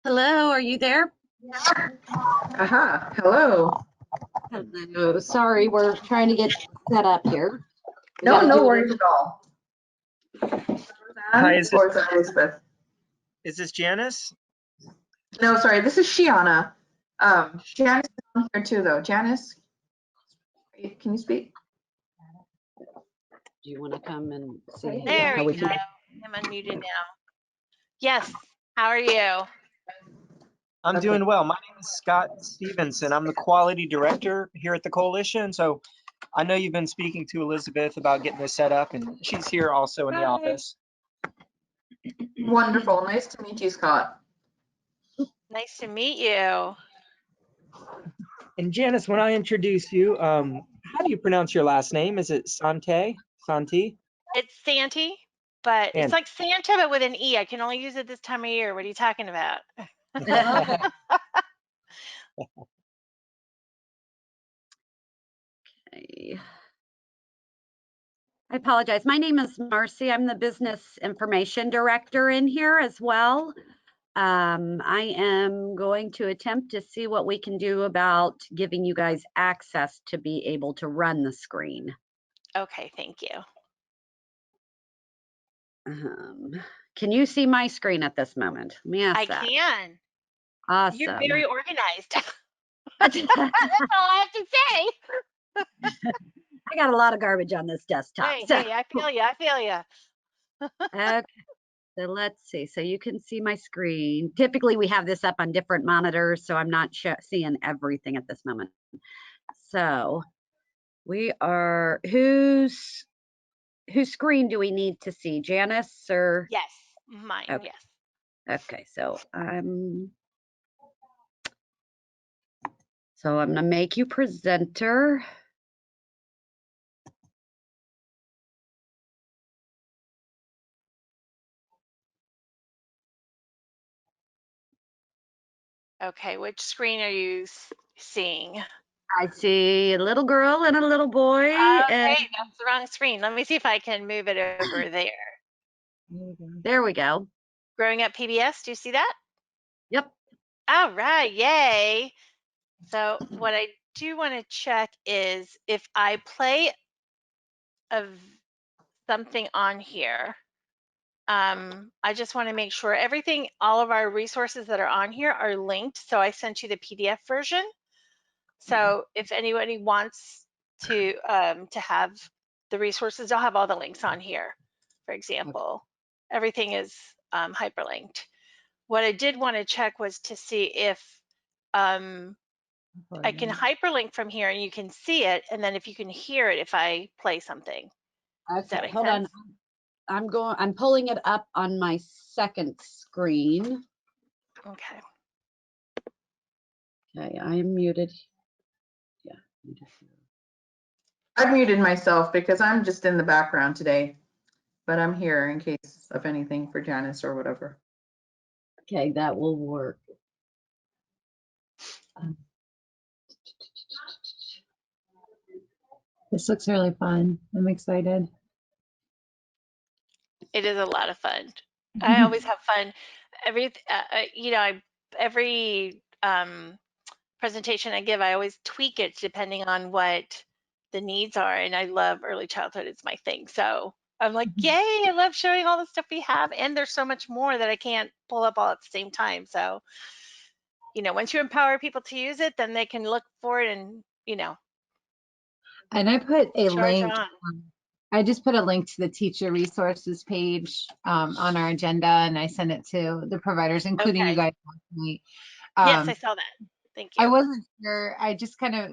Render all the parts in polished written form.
Hello, are you there? Aha, hello. Hello. Sorry, we're trying to get set up here. We No, gotta no do it. worries at all. Hi, Or is that Elizabeth? is this Janice? No, sorry, this is Shiana. Janice is on here too, though. Janice, can you speak? Do you want to come and see There how we we go. can? I'm unmuted now. Yes. How are you? I'm Okay. doing well. My name is Scott Stevenson. I'm the quality director here at the coalition. So I know you've been speaking to Elizabeth about getting this set up, and she's here also in the office. Wonderful. Nice to meet you, Scott. Nice to meet you. And Janice, when I introduce you, how do you pronounce your last name? Is it Sante? Santi? It's Santi, but it's And like Santa, but with an E. I can only use it this time of year. What are you talking about? Okay. I apologize. My name is Marcy. I'm the business information director in here as well. I am going to attempt to see what we can do about giving you guys access to be able to run the screen. Okay, thank you. Can you see my screen at this moment? Let me ask I that. can. Awesome. You're very organized. That's all I have to say. I got a lot of garbage on this desktop. Hey, so. hey, I feel you. I feel you. Okay, so let's see. So you can see my screen. Typically, we have this up on different monitors, so I'm not seeing everything at this moment. So we are, whose screen do we need to see? Janice or? Yes, mine. Okay. Yes. Okay, so I'm gonna make you presenter. Okay, which screen are you seeing? I see a little girl and a little boy. Okay, And that's the wrong screen. Let me see if I can move it over there. there we go. Growing Up PBS, do you see that? Yep. All right, yay. So what I do want to check is if I play something on here, I just want to make sure everything, all of our resources that are on here are linked. So I sent you the PDF version. So if anybody wants to have the resources, I'll have all the links on here. For example, everything is hyperlinked. What I did want to check was to see if I can hyperlink from here and you can see it, and then if you can hear it if I play something. Does that make Hold sense? on. I'm pulling it up on my second screen. Okay. Okay, I am muted. Yeah. I've muted myself because I'm just in the background today, but I'm here in case of anything for Janice or whatever. Okay, that will work. This looks really fun. I'm excited. It is a lot of fun. I always have fun. Every presentation I give, I always tweak it depending on what the needs are. And I love early childhood. It's my thing. So I'm like, yay, I love showing all the stuff we have. And there's so much more that I can't pull up all at the same time. So, once you empower people to use it, then they can look for it and, And I put a charge link. on. I just put a link to the teacher resources page on our agenda, and I sent it to the providers, including you guys last night. Yes, I saw that. Thank you. I wasn't sure. I just kind of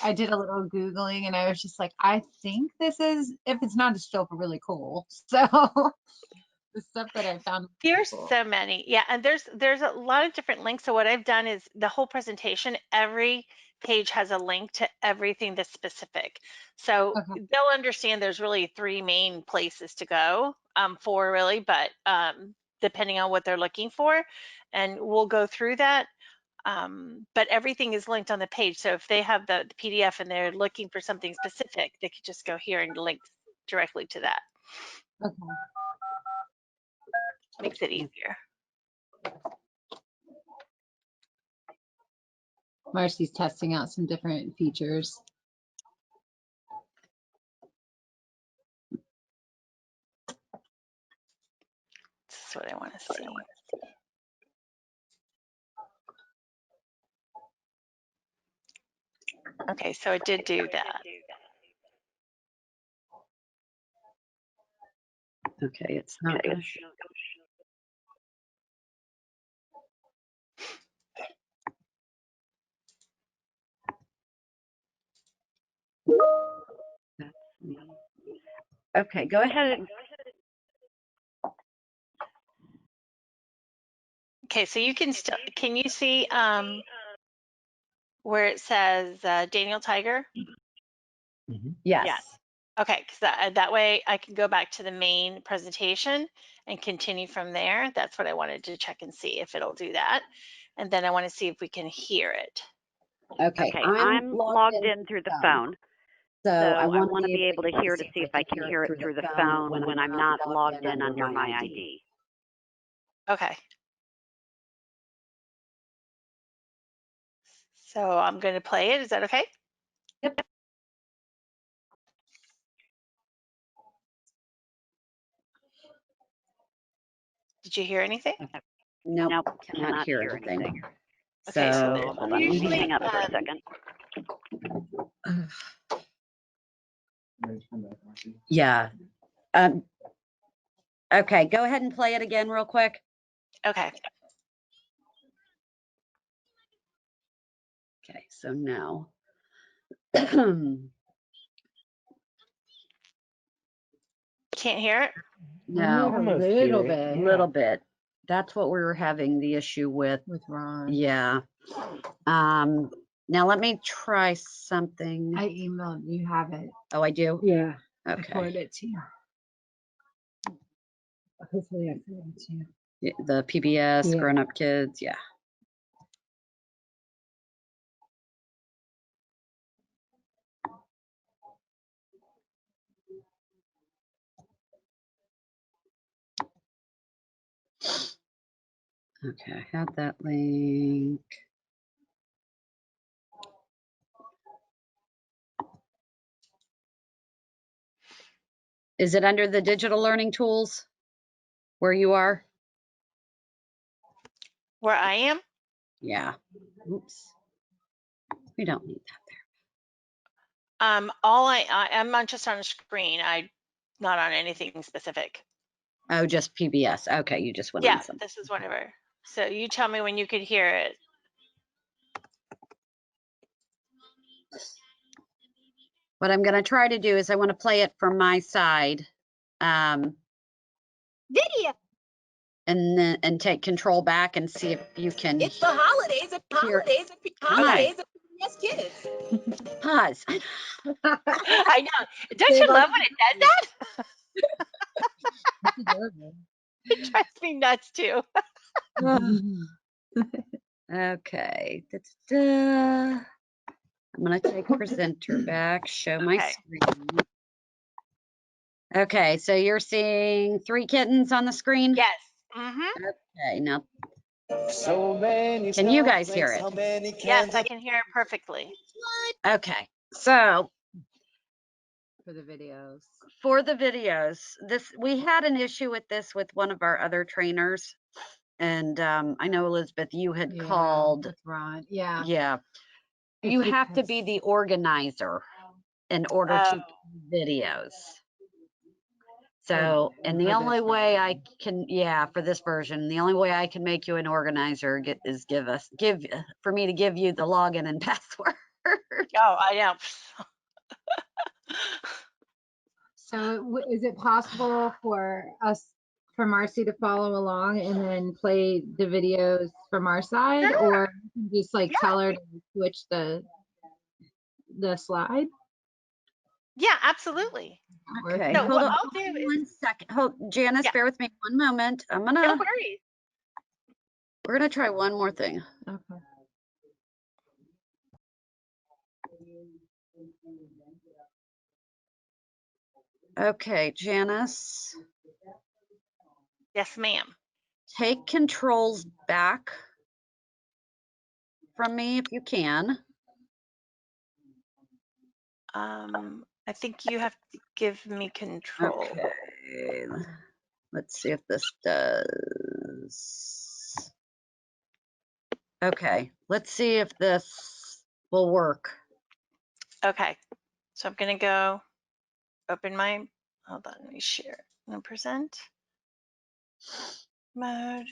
I did a little Googling, and I was just like, I think this is, if it's not a stroke, really cool. So the stuff that I found. There's cool. so many. Yeah, and there's a lot of different links. So what I've done is the whole presentation, every page has a link to everything that's specific. So they'll understand there's really three main places to go for really, but depending on what they're looking for, and we'll go through that. But everything is linked on the page. So if they have the PDF and they're looking for something specific, they could just go here and link directly to that. Okay. Makes it easier. Marcy's testing out some different features. This is what I want to see. Okay, so it did do that. Okay, it's not gonna show. That's me. Okay, go ahead. Okay, so you can still, can you see where it says Daniel Tiger? Yes. Okay, because that way I can go back to the main presentation and continue from there. That's what I wanted to check and see if it'll do that. And then I want to see if we can hear it. Okay, I'm logged in through the phone. So I want to be able to hear to see if I can hear it through the phone when I'm not logged in under my ID. Okay. So I'm going to play it. Is that okay? Yep. Did you hear anything? Nope, cannot hear anything. Okay, so So hold on, let me usually, hang up for a second. Yeah. Okay, go ahead and play it again real quick. Okay. Okay, so now. Can't hear it? No, A little bit a little bit. That's what we were having the issue with. with Ron. Yeah. Now let me try something. I emailed, you have it. Oh, I do? Yeah. I Okay. forwarded it to you. Hopefully I forwarded it to you. Yeah, the PBS, Yeah. Grown Up Kids, yeah. Okay, I had that link. Is it under the digital learning tools where you are? Where I am? Yeah. Oops. We don't need that. I'm not just on a screen. I'm not on anything specific. Oh, just PBS. Okay, you just went Yeah, on something. this is whatever. So you tell me when you could hear it. What I'm going to try to do is I want to play it from my side. Video. And take control back and see if you can. It's the holidays and Hear- holidays and yes, kids. Pause. I know. Don't you love when it does that? It drives me nuts too. Okay. Da-da-da. I'm going to take presenter back, show my Okay. screen. Okay, so you're seeing 3 kittens on the screen? Yes. Mm-hmm. Okay, now So many can you guys hear snowflakes, it? how many Yes, cans I of can hear it perfectly. Okay, so For the videos. for the videos, we had an issue with this with one of our other trainers. And I know, Elizabeth, you had Yeah, called. with Ron. Yeah. Yeah. It's You have to because- be the organizer in order to Oh. do videos. So, and the for only this way I version. can, yeah, for this version, the only way I can make you an organizer is for me to give you the login and password. Oh, I know. So is it possible for Marcy to follow along and then play the videos from our side, Sure. or just like Yeah. tell her to switch the slide? Yeah, absolutely. Okay, So hold what on I'll do is, one second. Janice, Yeah. bear with me one moment. no worries. We're gonna try one more thing. Okay. Okay, Janice, Yes, ma'am. take controls back from me if you can. I think you have to give me control. Okay. Let's see if this does. Okay, let's see if this will work. Okay, so I'm gonna go open my, hold on, let me share. I'm gonna present mode.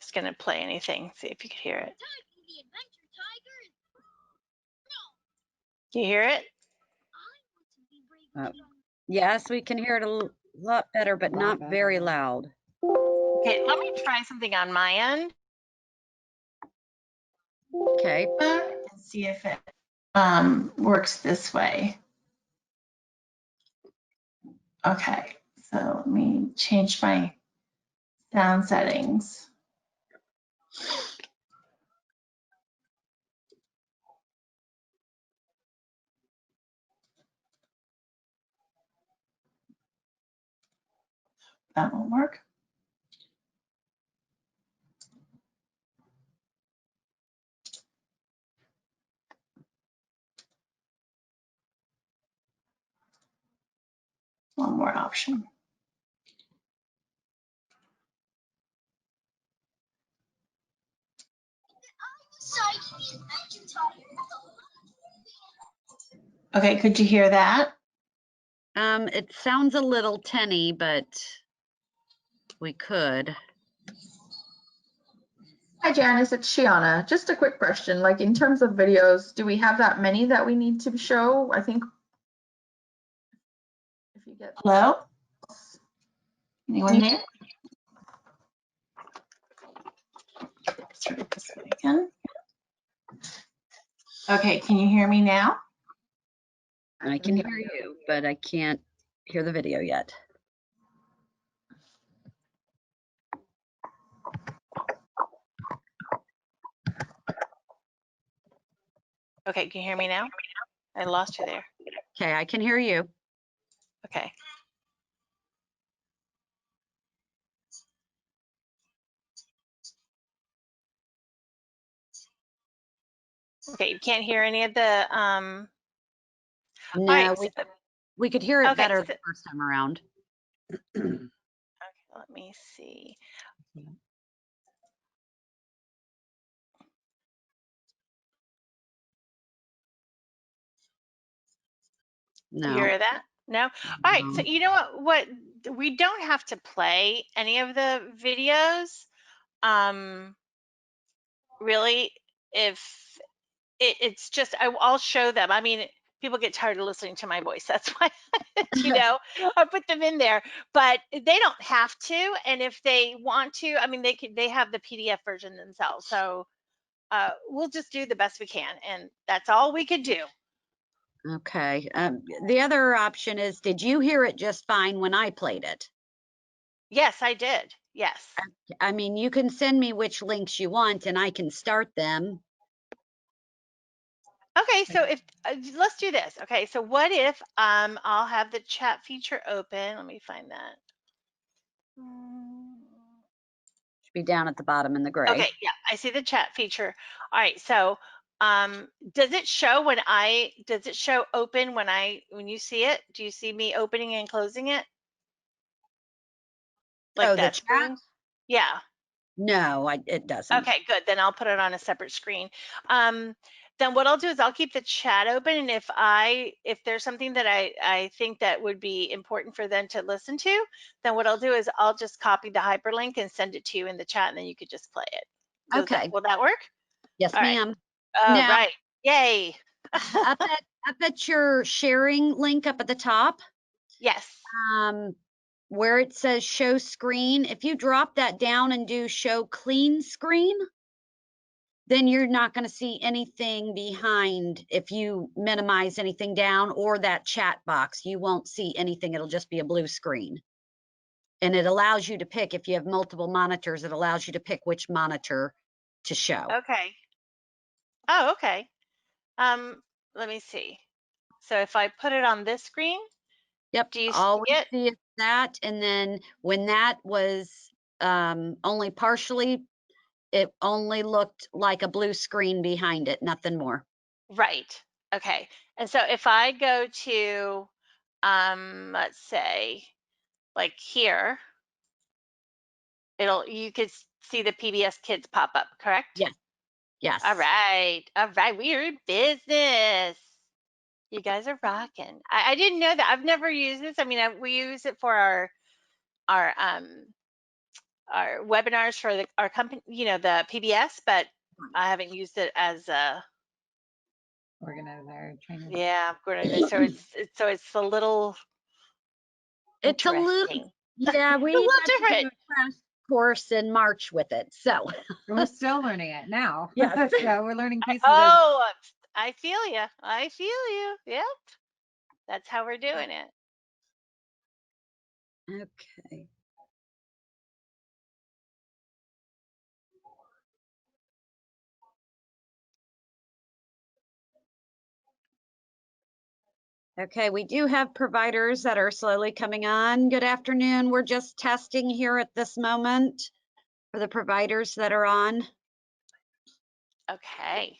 Just gonna play anything, see if you could hear it. Do you hear it? Yes, we can hear it a lot better, but not very loud. Okay, let me try something on my end Okay, and see if it works this way. Okay, so let me change my sound settings. That won't work. One more option. Okay, could you hear that? it sounds a little tinny, but we could. Hi, Janice, it's Shiana. Just a quick question, like in terms of videos, do we have that many that we need to show? I think if you get. Hello? Anyone there? Let's try it this way again. Okay, can you hear me now? I can hear you, but I can't hear the video yet. Okay, can you hear me now? I lost you there. Okay, I can hear you. Okay. Okay, you can't hear any of the, No, right, we could hear it okay, better so- the first time around. okay, let me see. No. You hear that? No? All right, so you know what we don't have to play any of the videos. Really, if it's just, I'll show them. I mean, people get tired of listening to my voice. That's why, I put them in there, but they don't have to. And if they want to, I mean, they have the PDF version themselves. So we'll just do the best we can. And that's all we could do. Okay. The other option is, did you hear it just fine when I played it? Yes, I did. Yes. I mean, you can send me which links you want and I can start them. Okay, so if let's do this. Okay, so what if I'll have the chat feature open. Let me find that. Should be down at the bottom in the gray. Okay, yeah, I see the chat feature. All right, so does it show open when you see it? Do you see me opening and closing it? Like Oh, the that chat? screen? Yeah. No, it doesn't. Okay, good. Then I'll put it on a separate screen. Then what I'll do is I'll keep the chat open, and if there's something that I think that would be important for them to listen to, then what I'll do is I'll just copy the hyperlink and send it to you in the chat, and then you could just play it. Okay. Will that work? Yes, All right. ma'am. Oh, Now- right. Yay. Up at your sharing link up at the top, Yes. where it says show screen, if you drop that down and do show clean screen, then you're not going to see anything behind. If you minimize anything down or that chat box, you won't see anything. It'll just be a blue screen. And it allows you to pick, if you have multiple monitors, it allows you to pick which monitor to show. Okay. Oh, okay. let me see. So if I put it on this screen, Yep, do you all see we it? see is that, and then when that was only partially, it only looked like a blue screen behind it, nothing more. Right. Okay. And so if I go to, let's say, like here, you could see the PBS Kids pop up, correct? Yes, yes. All right. All right. We are in business. You guys are rocking. I didn't know that. I've never used this. I mean, we use it for our webinars for our company, the PBS, but I haven't used it as a Organizer, trainer. So it's a little It's a little, interesting. yeah, we A little had to do different. a crash course in March with it, so. We're still learning it now. Yes. So we're learning pieces of Oh, I feel you. I feel you. Yep. That's how we're doing it. Okay. Okay, we do have providers that are slowly coming on. Good afternoon. We're just testing here at this moment for the providers that are on. Okay.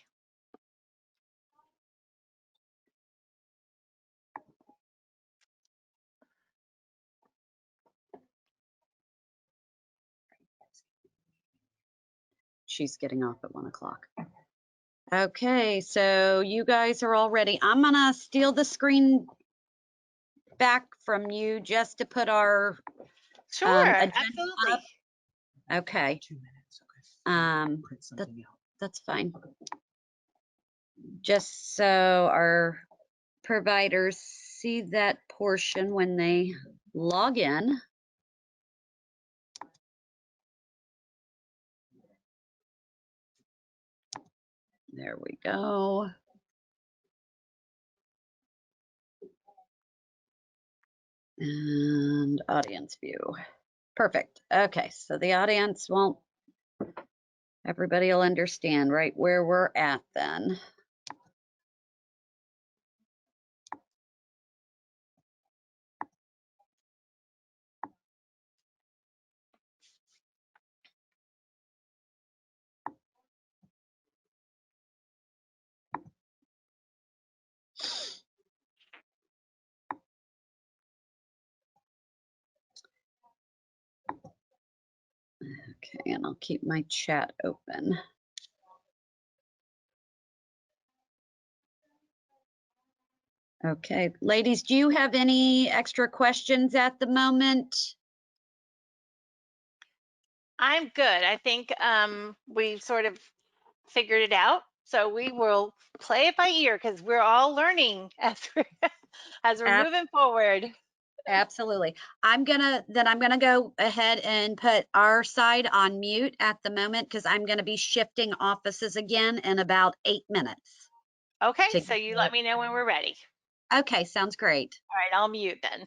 She's getting off at 1 o'clock. Okay, so you guys are all ready. I'm gonna steal the screen back from you just to put our Sure. agenda Absolutely. up. Okay, 2 minutes. Okay. that- Something else. that's fine. Just so our providers see that portion when they log in. There we go. And audience view. Perfect. Okay, so the audience won't, everybody will understand right where we're at then. Okay, and I'll keep my chat open. Okay, ladies, do you have any extra questions at the moment? I'm good. I think we sort of figured it out. So we will play it by ear because we're all learning as we're Ab- moving forward. Absolutely. I'm gonna go ahead and put our side on mute at the moment because I'm gonna be shifting offices again in about 8 minutes. Okay, so you let me know when we're ready. Okay, sounds great. All right, I'll mute then.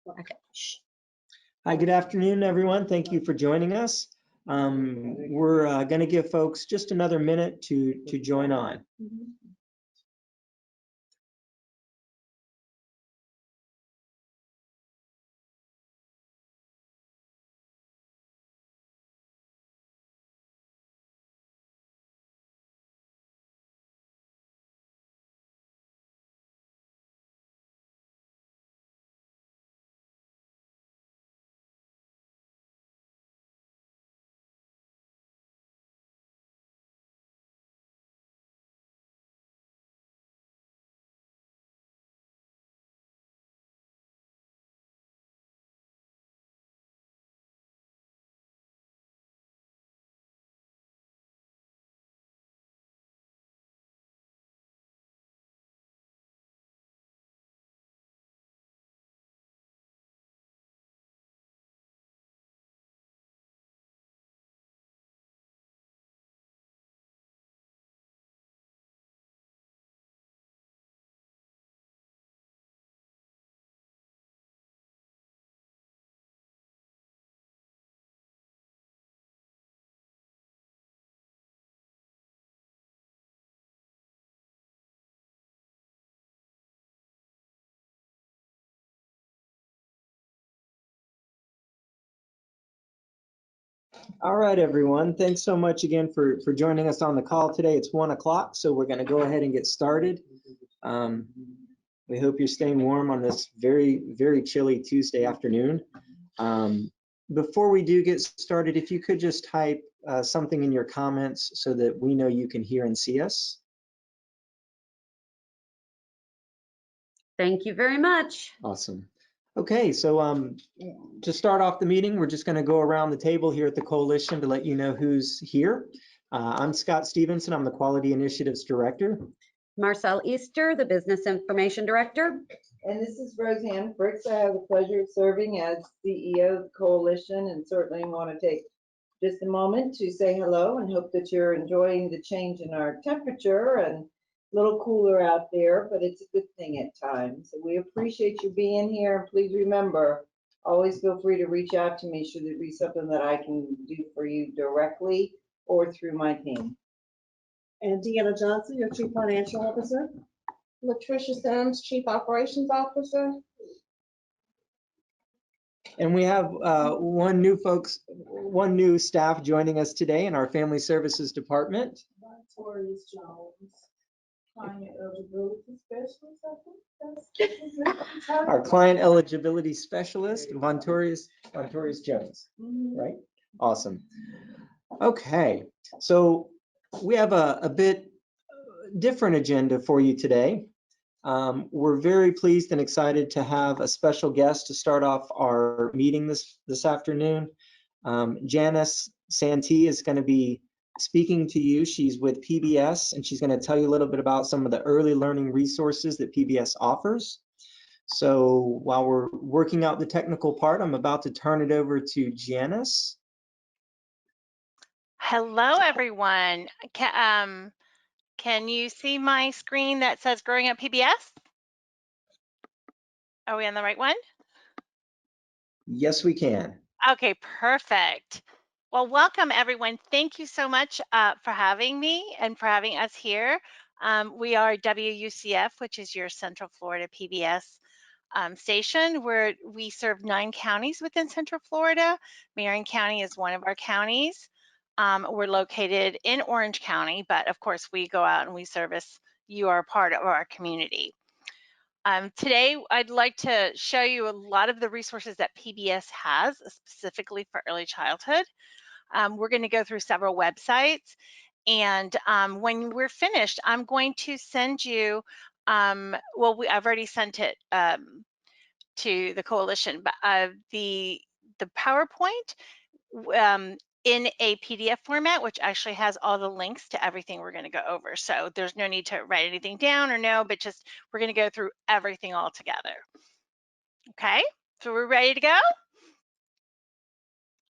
Okay. Shh. Hi, good afternoon, everyone. Thank you for joining us. We're going to give folks just another minute to join on. All right, everyone. Thanks so much again for joining us on the call today. It's 1 o'clock, so we're going to go ahead and get started. We hope you're staying warm on this very, very chilly Tuesday afternoon. Before we do get started, if you could just type something in your comments so that we know you can hear and see us. Thank you very much. Awesome. Okay, so to start off the meeting, we're just going to go around the table here at the Coalition to let you know who's here. I'm Scott Stevenson. I'm the Quality Initiatives Director. Marcel Easter, the Business Information Director. And this is Roseanne Fricks. I have the pleasure of serving as CEO of the Coalition, and certainly want to take just a moment to say hello and hope that you're enjoying the change in our temperature and a little cooler out there, but it's a good thing at times. So we appreciate you being here, and please remember, always feel free to reach out to me should there be something that I can do for you directly or through my team. And Deanna Johnson, your Chief Financial Officer. Latricia Sims, Chief Operations Officer. And we have one new staff joining us today in our Family Services Department. Vontorius Jones, Client Eligibility Specialist, I think that's Our Client Eligibility Specialist, Vontorius Jones, right? Awesome. Okay, so we have a bit different agenda for you today. We're very pleased and excited to have a special guest to start off our meeting this afternoon. Janice Santee is going to be speaking to you. She's with PBS, and she's going to tell you a little bit about some of the early learning resources that PBS offers. So while we're working out the technical part, I'm about to turn it over to Janice. Hello, everyone. Can you see my screen that says Growing Up PBS? Are we on the right one? Yes, we can. Okay, perfect. Well, welcome everyone. Thank you so much for having me and for having us here. We are WUCF, which is your Central Florida PBS station, where we serve 9 counties within Central Florida. Marion County is one of our counties. We're located in Orange County, but of course we go out and we service, you are part of our community. Today, I'd like to show you a lot of the resources that PBS has specifically for early childhood. We're going to go through several websites, and when we're finished, I'm going to send you, well, I've already sent it to the coalition, but the PowerPoint in a PDF format, which actually has all the links to everything we're going to go over. So there's no need to write anything down or no, but just we're going to go through everything all together. Okay, so we're ready to go?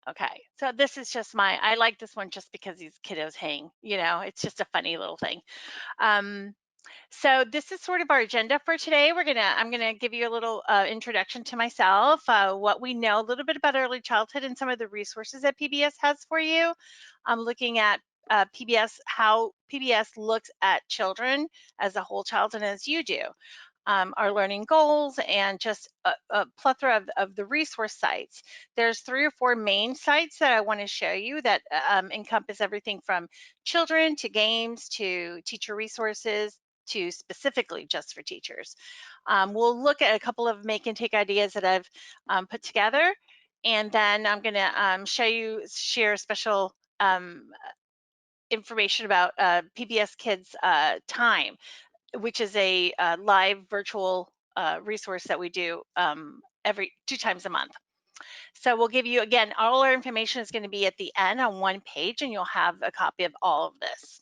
Okay, so this is just I like this one just because these kiddos hang, you know, it's just a funny little thing. So this is sort of our agenda for today. I'm gonna give you a little introduction to myself, what we know, a little bit about early childhood and some of the resources that PBS has for you. I'm looking at PBS, how PBS looks at children as a whole child and as you do. Our learning goals, and just a plethora of the resource sites. There's 3 or 4 main sites that I want to show you that encompass everything from children to games to teacher resources to specifically just for teachers. We'll look at a couple of make and take ideas that I've put together, and then I'm going to share special information about PBS Kids Time, which is a live virtual resource that we do every 2 times a month. So we'll give you, again, all our information is going to be at the end on one page, and you'll have a copy of all of this.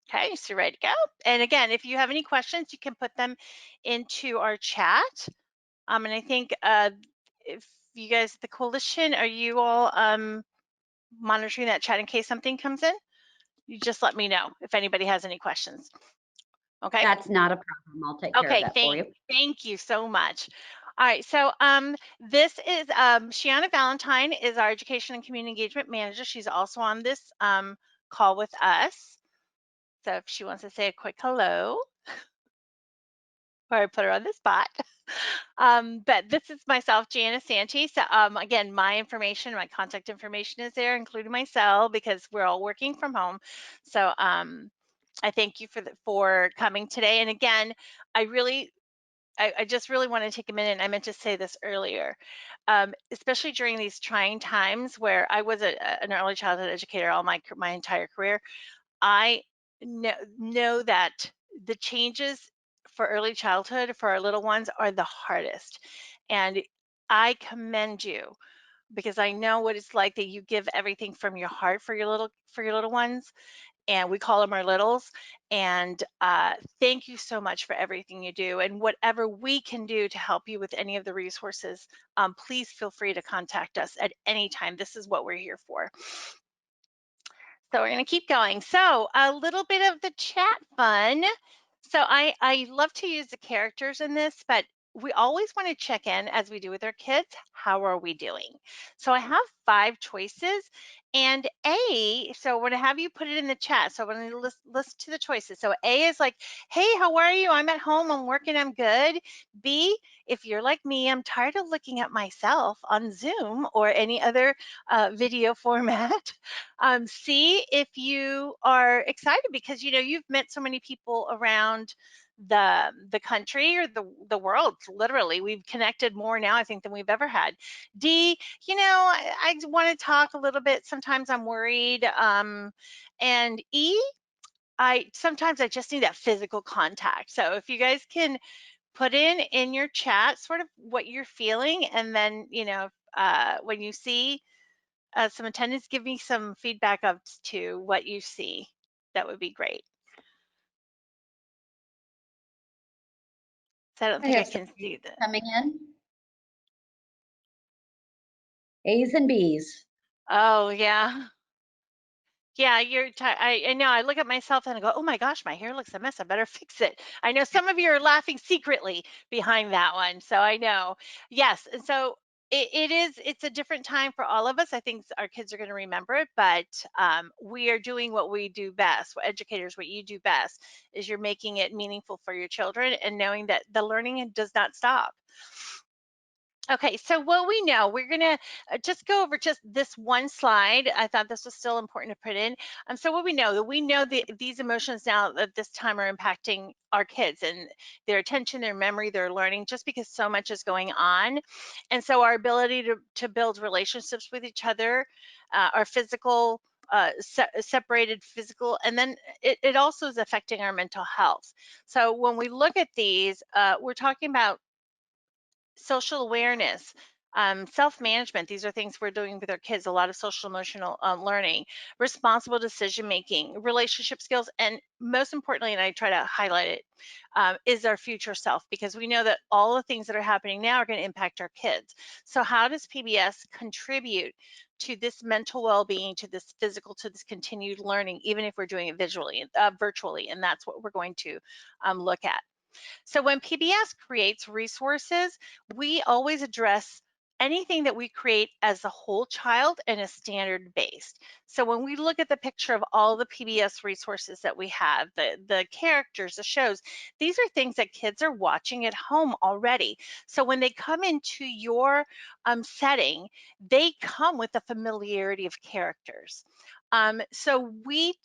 Okay, so ready to go. And again, if you have any questions, you can put them into our chat. And I think if you guys at the coalition, are you all monitoring that chat in case something comes in? You just let me know if anybody has any questions. Okay. That's not a problem. I'll take care of that for you. Thank you so much. All right, so this is Shiana Valentine is our Education and Community Engagement Manager. She's also on this call with us. So if she wants to say a quick hello, or I put her on the spot. But this is myself, Janice Santee. So again, my information, my contact information is there, including my cell, because we're all working from home. So I thank you for coming today. And again, I just really want to take a minute, and I meant to say this earlier, especially during these trying times where I was an early childhood educator all my entire career. I know that the changes for early childhood for our little ones are the hardest. And I commend you, because I know what it's like that you give everything from your heart for your little ones. And we call them our littles. And thank you so much for everything you do. And whatever we can do to help you with any of the resources, please feel free to contact us at any time. This is what we're here for. So we're going to keep going. So a little bit of the chat fun. So I love to use the characters in this, but we always want to check in, as we do with our kids. How are we doing? So I have 5 choices, and so I want to have you put it in the chat. So I'm going to list to the choices. So A is like, hey, how are you? I'm at home, I'm working, I'm good. B, if you're like me, I'm tired of looking at myself on Zoom or any other video format. C, if you are excited because you've met so many people around the country or the world. Literally, we've connected more now, I think, than we've ever had. D, I want to talk a little bit. Sometimes I'm worried. And E, sometimes I just need that physical contact. So if you guys can put in your chat sort of what you're feeling, and then when you see some attendance, give me some feedback to what you see. That would be great. So I don't think I can see that. Coming in. A's and B's. Oh, yeah. Yeah, I know. I look at myself and I go, oh my gosh, my hair looks a mess. I better fix it. I know some of you are laughing secretly behind that one. So I know. Yes. And so it's a different time for all of us. I think our kids are going to remember it, but we are doing what we do best. What educators, what you do best is you're making it meaningful for your children and knowing that the learning does not stop. Okay, so what we know, we're gonna just go over just this one slide. I thought this was still important to put in. So what we know, that we know that these emotions now at this time are impacting our kids and their attention, their memory, their learning, just because so much is going on. And so our ability to build relationships with each other, our physical, separated physical, and then it also is affecting our mental health. So when we look at these, we're talking about social awareness, self-management. These are things we're doing with our kids, a lot of social emotional learning, responsible decision making, relationship skills, and most importantly, and I try to highlight it, is our future self, because we know that all the things that are happening now are going to impact our kids. So how does PBS contribute to this mental well-being, to this physical, to this continued learning, even if we're doing it visually, virtually? And that's what we're going to look at. So when PBS creates resources, we always address anything that we create as a whole child and a standard based. So when we look at the picture of all the PBS resources that we have, the characters, the shows, these are things that kids are watching at home already. So when they come into your setting, they come with the familiarity of characters. So we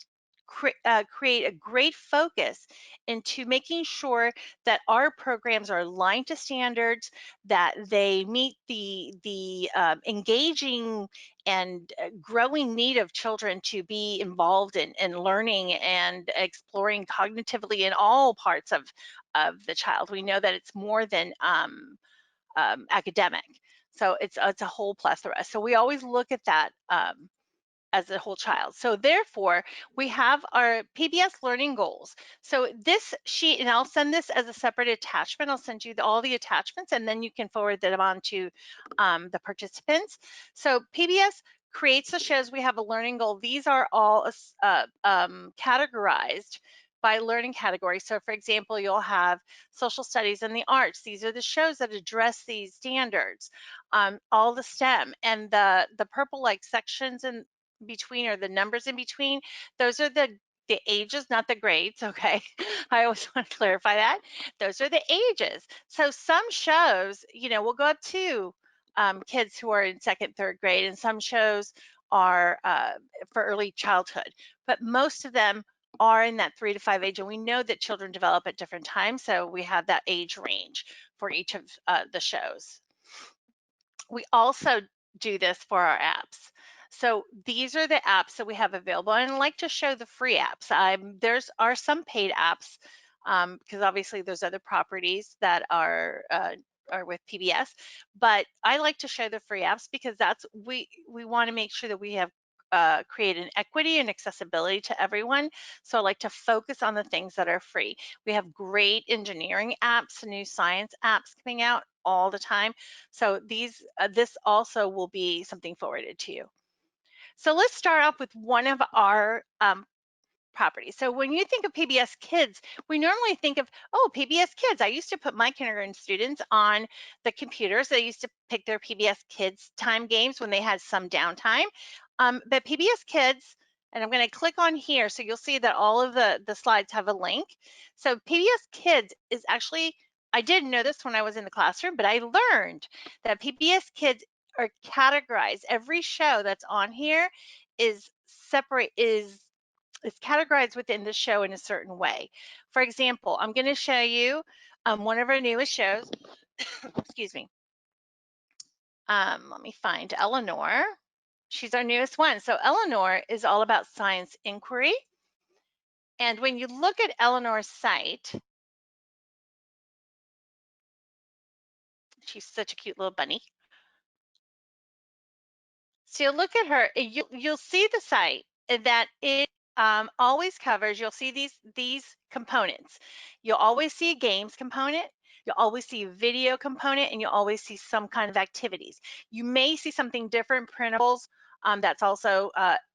create a great focus into making sure that our programs are aligned to standards, that they meet the engaging and growing need of children to be involved in learning and exploring cognitively in all parts of the child. We know that it's more than academic. So it's a whole plethora. So we always look at that as a whole child. So therefore, we have our PBS learning goals. So this sheet, and I'll send this as a separate attachment. I'll send you all the attachments, and then you can forward them on to the participants. So PBS creates the shows. We have a learning goal. These are all categorized by learning category. So for example, you'll have social studies and the arts. These are the shows that address these standards. All the STEM and the purple like sections and between, or the numbers in between, those are the ages, not the grades. Okay, I always want to clarify that. Those are the ages. So some shows, will go up to kids who are in second, third grade, and some shows are for early childhood, but most of them are in that 3 to 5 age, and we know that children develop at different times, so we have that age range for each of the shows. We also do this for our apps. So these are the apps that we have available, and I'd like to show the free apps. There's are some paid apps because obviously there's other properties that are with PBS, but I like to show the free apps because that's we want to make sure that we have create an equity and accessibility to everyone. So I like to focus on the things that are free. We have great engineering apps, new science apps coming out all the time. So this also will be something forwarded to you. So let's start off with one of our properties. So when you think of PBS Kids, we normally think of, oh, PBS Kids. I used to put my kindergarten students on the computers. They used to pick their PBS Kids time games when they had some downtime. But PBS Kids, and I'm going to click on here so you'll see that all of the slides have a link. So PBS Kids is actually, I didn't know this when I was in the classroom, but I learned that PBS Kids are categorized. Every show that's on here is categorized within the show in a certain way. For example, I'm going to show you one of our newest shows. Excuse me. Let me find Eleanor. She's our newest one. So Eleanor is all about science inquiry. And when you look at Eleanor's site, she's such a cute little bunny. So you look at her, you'll see the site that it always covers. You'll see these components. You'll always see a games component. You'll always see a video component, and you'll always see some kind of activities. You may see something different, printables. That's also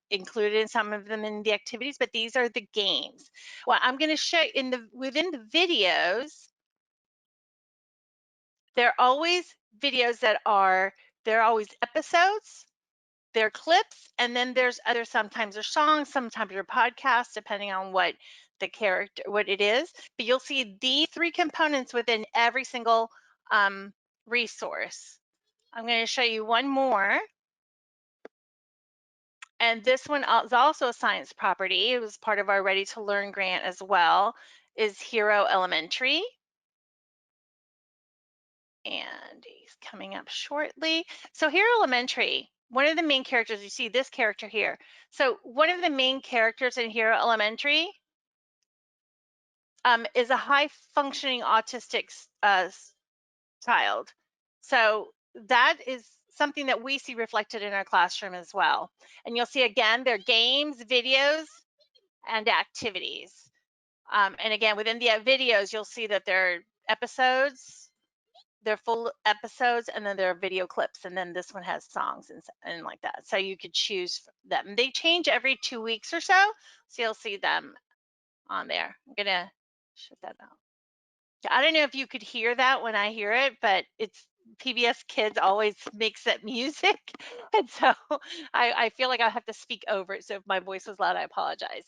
included in some of them in the activities, but these are the games. Well, I'm going to show within the videos. There are always videos that are They're always episodes, they're clips, and then there's other, sometimes they're songs, sometimes they're podcasts, depending on what the character, what it is. But you'll see these 3 components within every single resource. I'm going to show you one more. And this one is also a science property. It was part of our Ready to Learn grant as well, is Hero Elementary. And he's coming up shortly. So Hero Elementary, one of the main characters, you see this character here. So one of the main characters in Hero Elementary is a high functioning autistic child. So that is something that we see reflected in our classroom as well. And you'll see again, their games, videos, and activities. And again, within the videos, you'll see that they're episodes, they're full episodes, and then there are video clips, and then this one has songs and like that. So you could choose them. They change every 2 weeks or so you'll see them on there. I'm gonna shut that out. I don't know if you could hear that when I hear it, but it's PBS Kids always makes that music. And so I feel like I have to speak over it. So if my voice was loud, I apologize.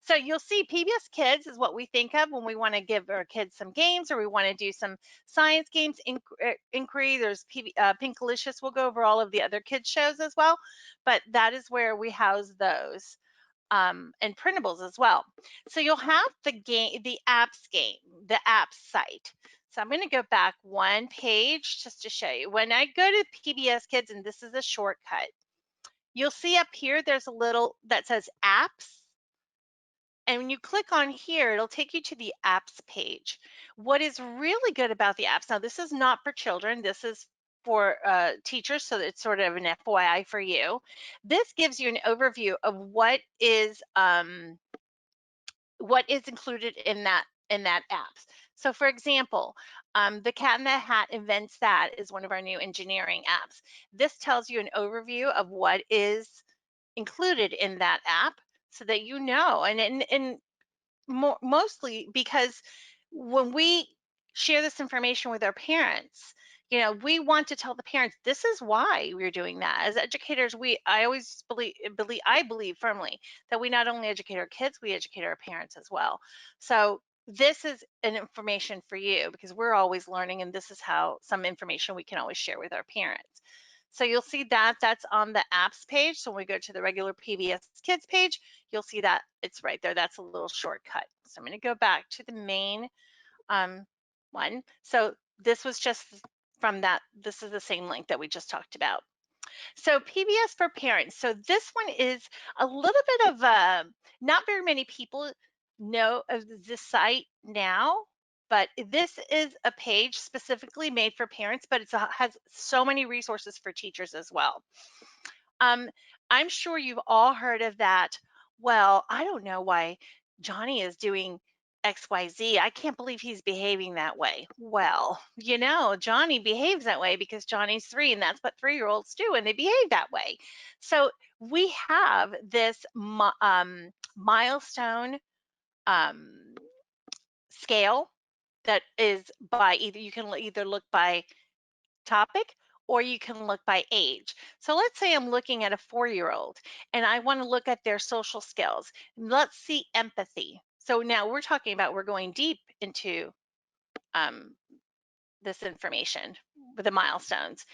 So you'll see PBS Kids is what we think of when we want to give our kids some games or we want to do some science games, inquiry. There's Pinkalicious. We'll go over all of the other kids shows as well. But that is where we house those. And printables as well. So you'll have the game, the apps game, the apps site. So I'm going to go back one page just to show you. When I go to PBS Kids, and this is a shortcut, you'll see up here there's a little that says apps. And when you click on here, it'll take you to the apps page. What is really good about the apps, now this is not for children, this is for teachers, so it's sort of an FYI for you. This gives you an overview of what is included in that apps. So for example, the Cat in the Hat Invents That is one of our new engineering apps. This tells you an overview of what is included in that app so that you know, and mostly because when we share this information with our parents, you know, we want to tell the parents this is why we're doing that. As educators, I always believe firmly that we not only educate our kids, we educate our parents as well. So this is an information for you because we're always learning, and this is how some information we can always share with our parents. So you'll see that that's on the apps page. So when we go to the regular PBS Kids page, you'll see that it's right there. That's a little shortcut. So I'm going to go back to the main one. So this was just from that. This is the same link that we just talked about. So PBS for Parents. So this one is a little bit of not very many people know of this site now, but this is a page specifically made for parents, but it has so many resources for teachers as well. I'm sure you've all heard of that. Well, I don't know why Johnny is doing XYZ. I can't believe he's behaving that way. Well, you know, Johnny behaves that way because Johnny's 3, and that's what 3-year-olds do, and they behave that way. So we have this milestone scale that is by you can either look by topic or you can look by age. So let's say I'm looking at a 4-year-old and I want to look at their social skills. Let's see empathy. So now we're going deep into this information with the milestones.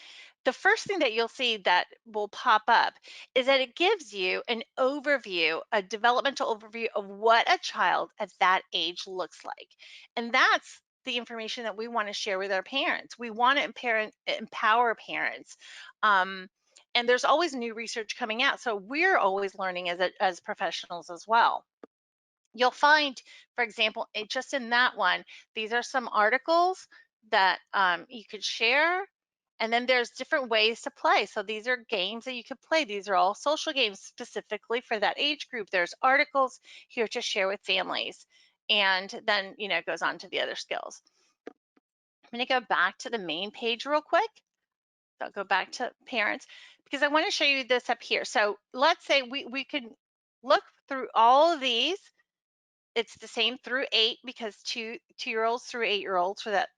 The first thing that you'll see that will pop up is that it gives you an overview, a developmental overview of what a child at that age looks like. And that's the information that we want to share with our parents. We want to empower parents. And there's always new research coming out. So we're always learning as professionals as well. You'll find, for example, just in that one, these are some articles that you could share. And then there's different ways to play. So these are games that you could play. These are all social games specifically for that age group. There's articles here to share with families. And then, you know, it goes on to the other skills. I'm going to go back to the main page real quick. So I'll go back to parents because I want to show you this up here. So let's say we could look through all of these. It's the same through 8 because 2-year-olds through 8-year-olds for that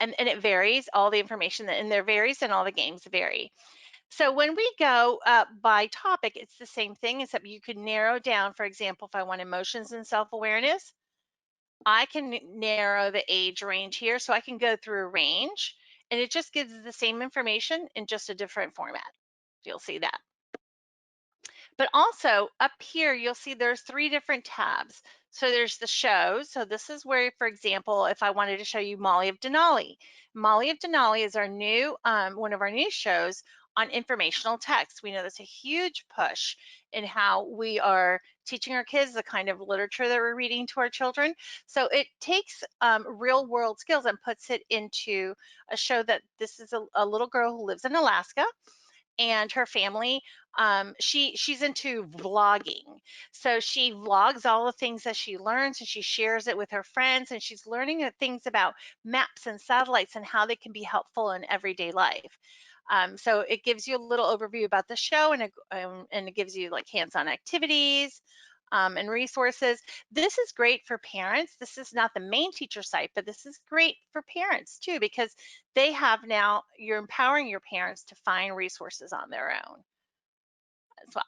and it varies. All the information that in there varies, and all the games vary. So when we go by topic, it's the same thing, except you could narrow down. For example, if I want emotions and self-awareness, I can narrow the age range here, so I can go through a range, and it just gives the same information in just a different format. You'll see that. But also up here, you'll see there's 3 different tabs. So there's the shows. So this is where, for example, if I wanted to show you Molly of Denali. Molly of Denali is our new, one of our new shows on informational text. We know that's a huge push in how we are teaching our kids the kind of literature that we're reading to our children. So it takes real world skills and puts it into a show that this is a little girl who lives in Alaska, and her family, she's into vlogging. So she vlogs all the things that she learns, and she shares it with her friends, and she's learning things about maps and satellites and how they can be helpful in everyday life. So it gives you a little overview about the show, and it gives you like hands-on activities and resources. This is great for parents. This is not the main teacher site, but this is great for parents too, because they have now, you're empowering your parents to find resources on their own as well.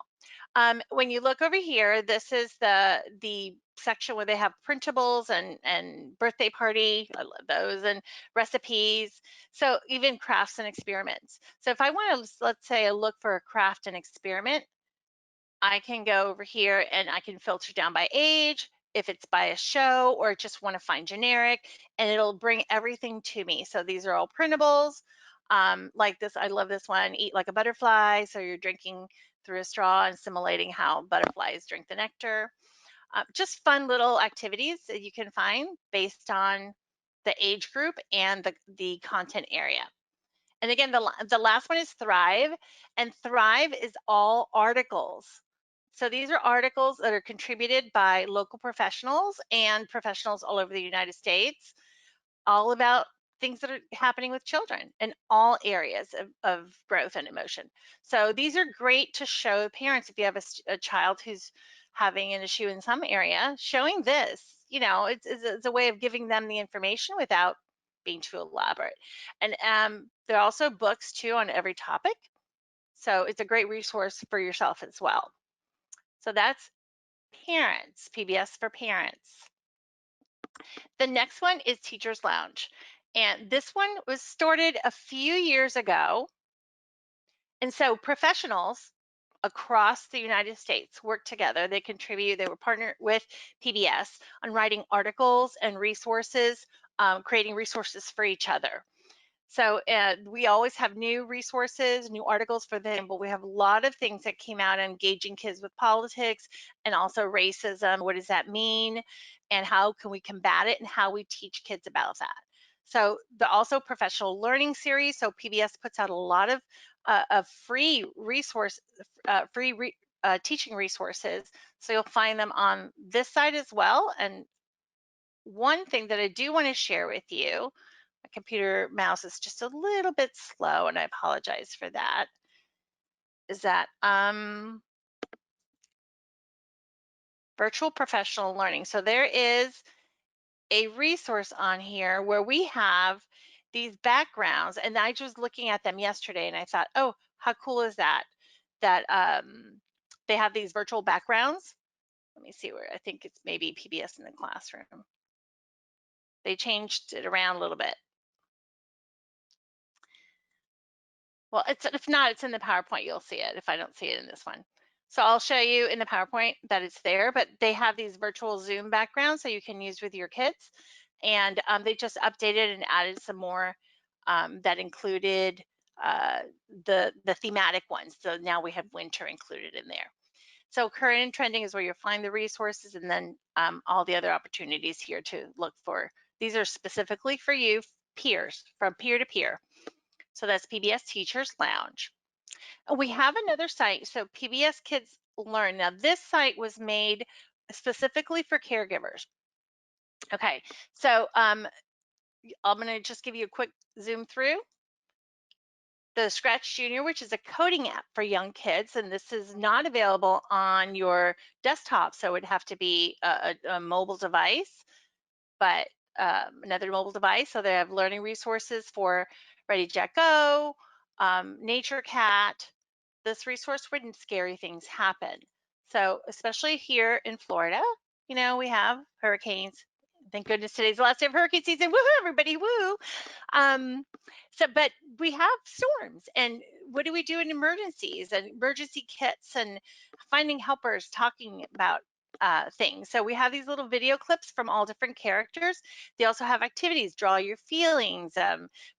When you look over here, this is the section where they have printables and birthday party, I love those, and recipes. So even crafts and experiments. So if I want to, let's say, look for a craft and experiment, I can go over here and I can filter down by age, if it's by a show, or just want to find generic, and it'll bring everything to me. So these are all printables. Like this, I love this one, Eat Like a Butterfly. So you're drinking through a straw and simulating how butterflies drink the nectar. Just fun little activities that you can find based on the age group and the content area. And again, the last one is Thrive, and Thrive is all articles. So these are articles that are contributed by local professionals and professionals all over the United States, all about things that are happening with children in all areas of growth and emotion. So these are great to show parents if you have a child who's having an issue in some area. Showing this, you know, it's a way of giving them the information without being too elaborate. And there are also books too on every topic. So it's a great resource for yourself as well. So that's parents, PBS for parents. The next one is Teachers Lounge. And this one was started a few years ago. And so professionals across the United States work together. They contribute, they were partnered with PBS on writing articles and resources, creating resources for each other. So we always have new resources, new articles for them, but we have a lot of things that came out engaging kids with politics and also racism. What does that mean? And how can we combat it, and how we teach kids about that? So the also professional learning series. So PBS puts out a lot of free resource, teaching resources. So you'll find them on this site as well. And one thing that I do want to share with you, my computer mouse is just a little bit slow, and I apologize for that, is that virtual professional learning. So there is a resource on here where we have these backgrounds, and I was looking at them yesterday and I thought, oh, how cool is that? That they have these virtual backgrounds. Let me see where, I think it's maybe PBS in the Classroom. They changed it around a little bit. Well, if not, it's in the PowerPoint. You'll see it if I don't see it in this one. So I'll show you in the PowerPoint that it's there, but they have these virtual Zoom backgrounds so you can use with your kids. And they just updated and added some more that included the thematic ones. So now we have winter included in there. So current and trending is where you'll find the resources, and then all the other opportunities here to look for. These are specifically for you peers, from peer to peer. So that's PBS Teachers Lounge. We have another site, so PBS Kids Learn. Now this site was made specifically for caregivers. Okay, so I'm gonna just give you a quick zoom through. The Scratch Junior, which is a coding app for young kids, and this is not available on your desktop, so it would have to be a mobile device. But another mobile device. So they have learning resources for Ready, Jet, Go, Nature Cat, this resource when scary things happen. So especially here in Florida, you know, we have hurricanes. Thank goodness today's the last day of hurricane season. Woohoo, everybody, woo. But we have storms, and what do we do in emergencies and emergency kits and finding helpers, talking about things. So we have these little video clips from all different characters. They also have activities, draw your feelings,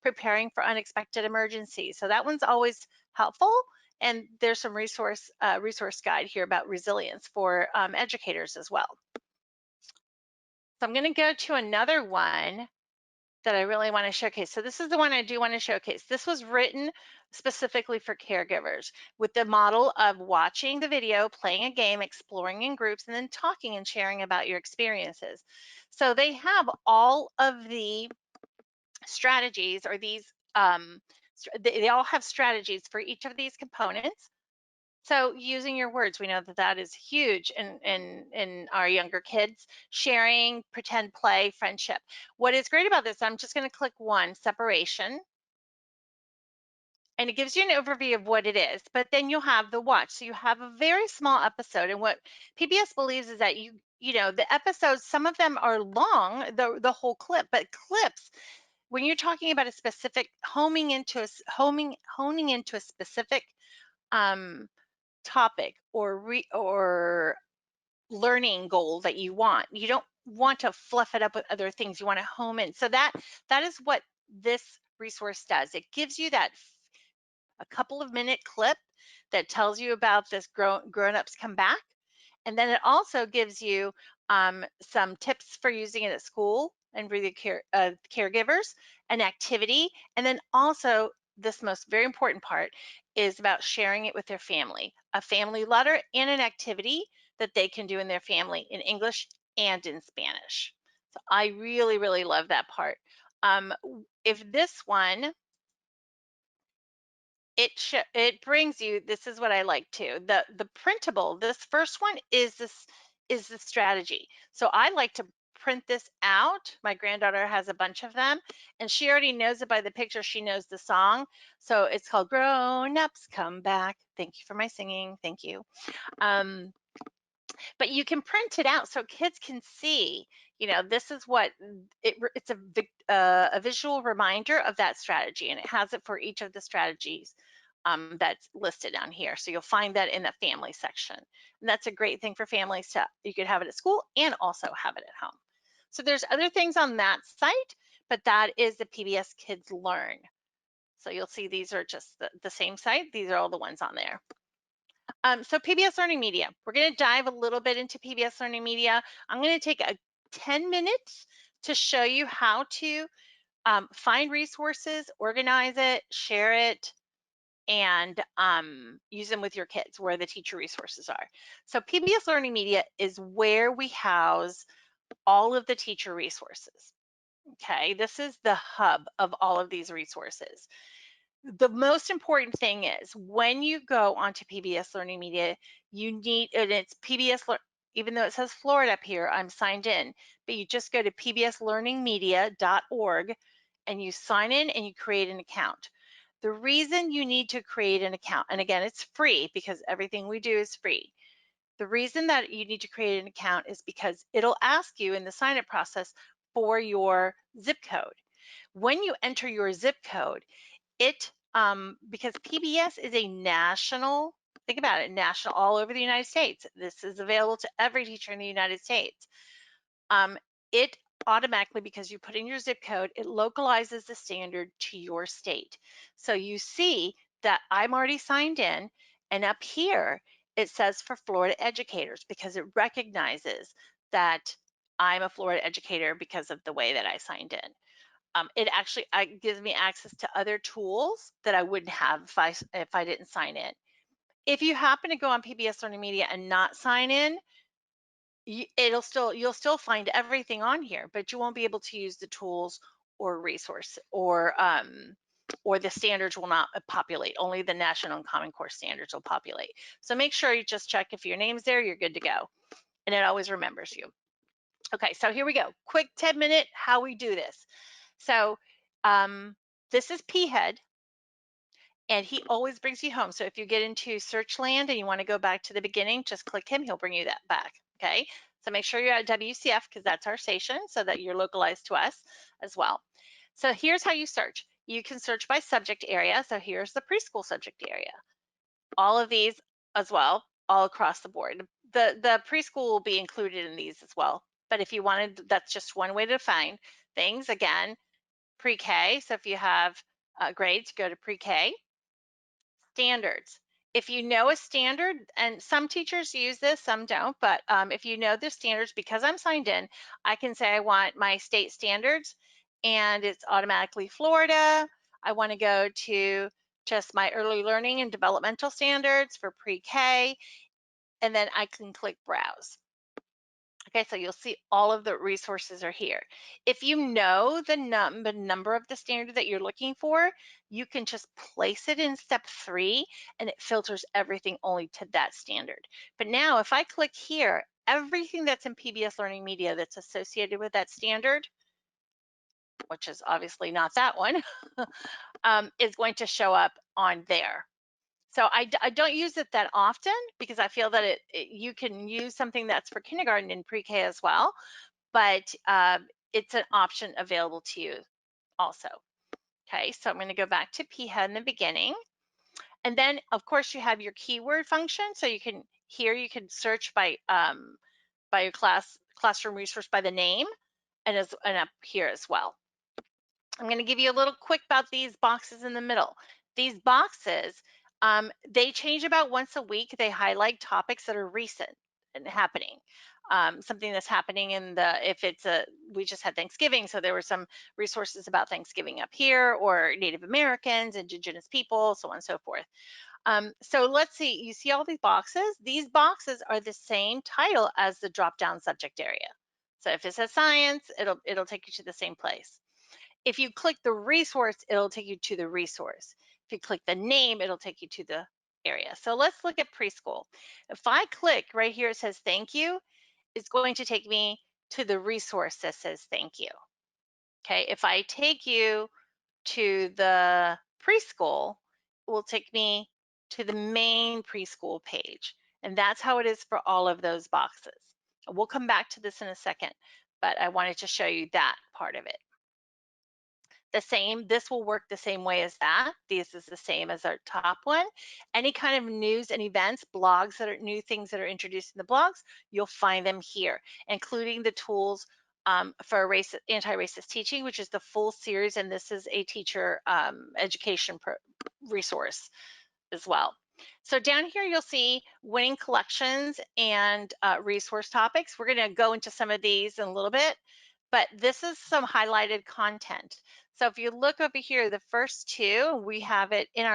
preparing for unexpected emergencies. So that one's always helpful. And there's some resource guide here about resilience for educators as well. So I'm going to go to another one that I really want to showcase. So this is the one I do want to showcase. This was written specifically for caregivers with the model of watching the video, playing a game, exploring in groups, and then talking and sharing about your experiences. So they have all of the strategies, or these, they all have strategies for each of these components. So using your words, we know that that is huge in our younger kids. Sharing, pretend play, friendship. What is great about this, I'm just going to click one, separation. And it gives you an overview of what it is, but then you'll have the watch. So you have a very small episode, and what PBS believes is that you know, the episodes, some of them are long, the whole clip, but clips, when you're talking about a specific honing into a specific topic or learning goal that you want. You don't want to fluff it up with other things. You want to home in. So that is what this resource does. It gives you that a couple of minute clip that tells you about this grown-ups come back. And then it also gives you some tips for using it at school and for the caregivers, an activity, and then also this very important part is about sharing it with their family, a family letter and an activity that they can do in their family in English and in Spanish. So I really, really love that part. If this one, it brings you, this is what I like too, the printable, this first one is the strategy. So I like to print this out. My granddaughter has a bunch of them, and she already knows it by the picture. She knows the song. So it's called Grown Ups Come Back. Thank you for my singing. Thank you. But you can print it out so kids can see, you know, this is what it's a visual reminder of that strategy, and it has it for each of the strategies that's listed down here. So you'll find that in the family section. And that's a great thing for families to, you could have it at school and also have it at home. So there's other things on that site, but that is the PBS Kids Learn. So you'll see these are just the same site. These are all the ones on there. So PBS Learning Media, we're going to dive a little bit into PBS Learning Media. I'm going to take 10 minutes to show you how to find resources, organize it, share it, and use them with your kids where the teacher resources are. So PBS Learning Media is where we house all of the teacher resources. Okay, this is the hub of all of these resources. The most important thing is when you go onto PBS Learning Media, you need, and it's PBS, even though it says Florida up here, I'm signed in, but you just go to pbslearningmedia.org and you sign in and you create an account. The reason you need to create an account, and again, it's free because everything we do is free. The reason that you need to create an account is because it'll ask you in the sign up process for your zip code. When you enter your zip code, because PBS is a national, think about it, national, all over the United States. This is available to every teacher in the United States. It automatically, because you put in your zip code, it localizes the standard to your state. So you see that I'm already signed in, and up here it says for Florida educators because it recognizes that I'm a Florida educator because of the way that I signed in. It actually gives me access to other tools that I wouldn't have if I didn't sign in. If you happen to go on PBS Learning Media and not sign in, you'll still find everything on here, but you won't be able to use the tools or resource or the standards will not populate. Only the National and Common Core standards will populate. So make sure you just check if your name's there, you're good to go. And it always remembers you. Okay, so here we go. Quick 10-minute how we do this. So this is P-Head, and he always brings you home. So if you get into search land and you want to go back to the beginning, just click him. He'll bring you that back. Okay, so make sure you're at WCF because that's our station so that you're localized to us as well. So here's how you search. You can search by subject area. So here's the preschool subject area. All of these as well, all across the board. The preschool will be included in these as well. But if you wanted, that's just one way to find things. Again, pre-K. So if you have grades, go to pre-K. Standards. If you know a standard, and some teachers use this, some don't, but if you know the standards, because I'm signed in, I can say I want my state standards and it's automatically Florida. I want to go to just my early learning and developmental standards for pre-K, and then I can click browse. Okay, so you'll see all of the resources are here. If you know the number of the standard that you're looking for, you can just place it in step 3 and it filters everything only to that standard. But now if I click here, everything that's in PBS Learning Media that's associated with that standard, which is obviously not that one, is going to show up on there. So I don't use it that often because I feel that you can use something that's for kindergarten and pre-K as well, but it's an option available to you also. Okay, so I'm going to go back to P-Head in the beginning. And then, of course, you have your keyword function. So you can search by your classroom resource by the name and up here as well. I'm going to give you a little quick about these boxes in the middle. These boxes, they change about once a week. They highlight topics that are recent and happening. Something that's happening we just had Thanksgiving, so there were some resources about Thanksgiving up here, or Native Americans, Indigenous people, so on and so forth. So let's see, you see all these boxes? These boxes are the same title as the drop-down subject area. So if it says science, it'll take you to the same place. If you click the resource, it'll take you to the resource. If you click the name, it'll take you to the area. So let's look at preschool. If I click right here, it says thank you, it's going to take me to the resource that says thank you. Okay, if I take you to the preschool, it will take me to the main preschool page. And that's how it is for all of those boxes. We'll come back to this in a second, but I wanted to show you that part of it. This will work the same way as that. This is the same as our top one. Any kind of news and events, blogs that are new things that are introduced in the blogs, you'll find them here, including the tools for anti-racist teaching, which is the full series, and this is a teacher education resource as well. So down here, you'll see winning collections and resource topics. We're going to go into some of these in a little bit, but this is some highlighted content. So if you look over here, the first two, we have it in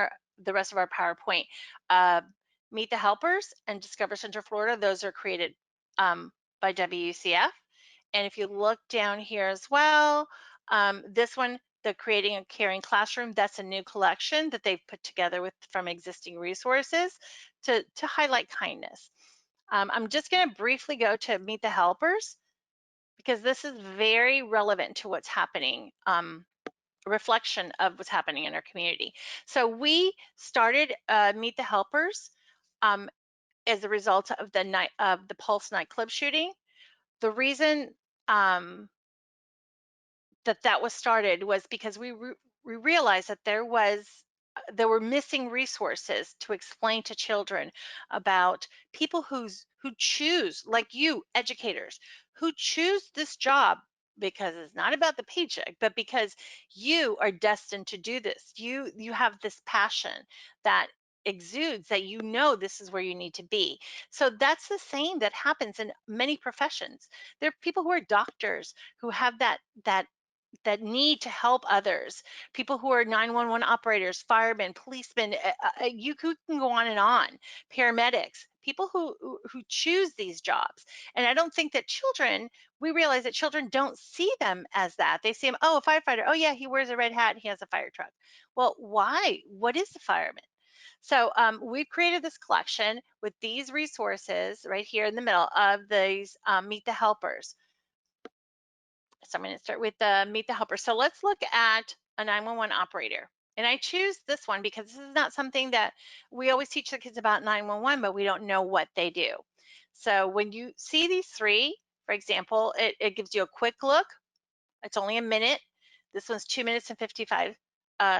the rest of our PowerPoint. Meet the Helpers and Discover Central Florida, those are created by WCF. And if you look down here as well, this one, the Creating a Caring Classroom, that's a new collection that they've put together from existing resources to highlight kindness. I'm just going to briefly go to Meet the Helpers because this is very relevant to what's happening, reflection of what's happening in our community. So we started Meet the Helpers as a result of the Pulse nightclub shooting. The reason that was started was because we realized that there were missing resources to explain to children about people who choose, like you, educators, who choose this job because it's not about the paycheck, but because you are destined to do this. You have this passion that exudes that you know this is where you need to be. So that's the same that happens in many professions. There are people who are doctors who have that need to help others, people who are 911 operators, firemen, policemen, you can go on, paramedics, people who choose these jobs. And I don't think that we realize that children don't see them as that. They see them, oh, a firefighter, oh yeah, he wears a red hat and he has a fire truck. Well, why? What is the fireman? So we've created this collection with these resources right here in the middle of these Meet the Helpers. So I'm going to start with the Meet the Helper. So let's look at a 911 operator. And I choose this one because this is not something that we always teach the kids about 911, but we don't know what they do. So when you see these three, for example, it gives you a quick look. It's only a minute. This one's 2 minutes and 55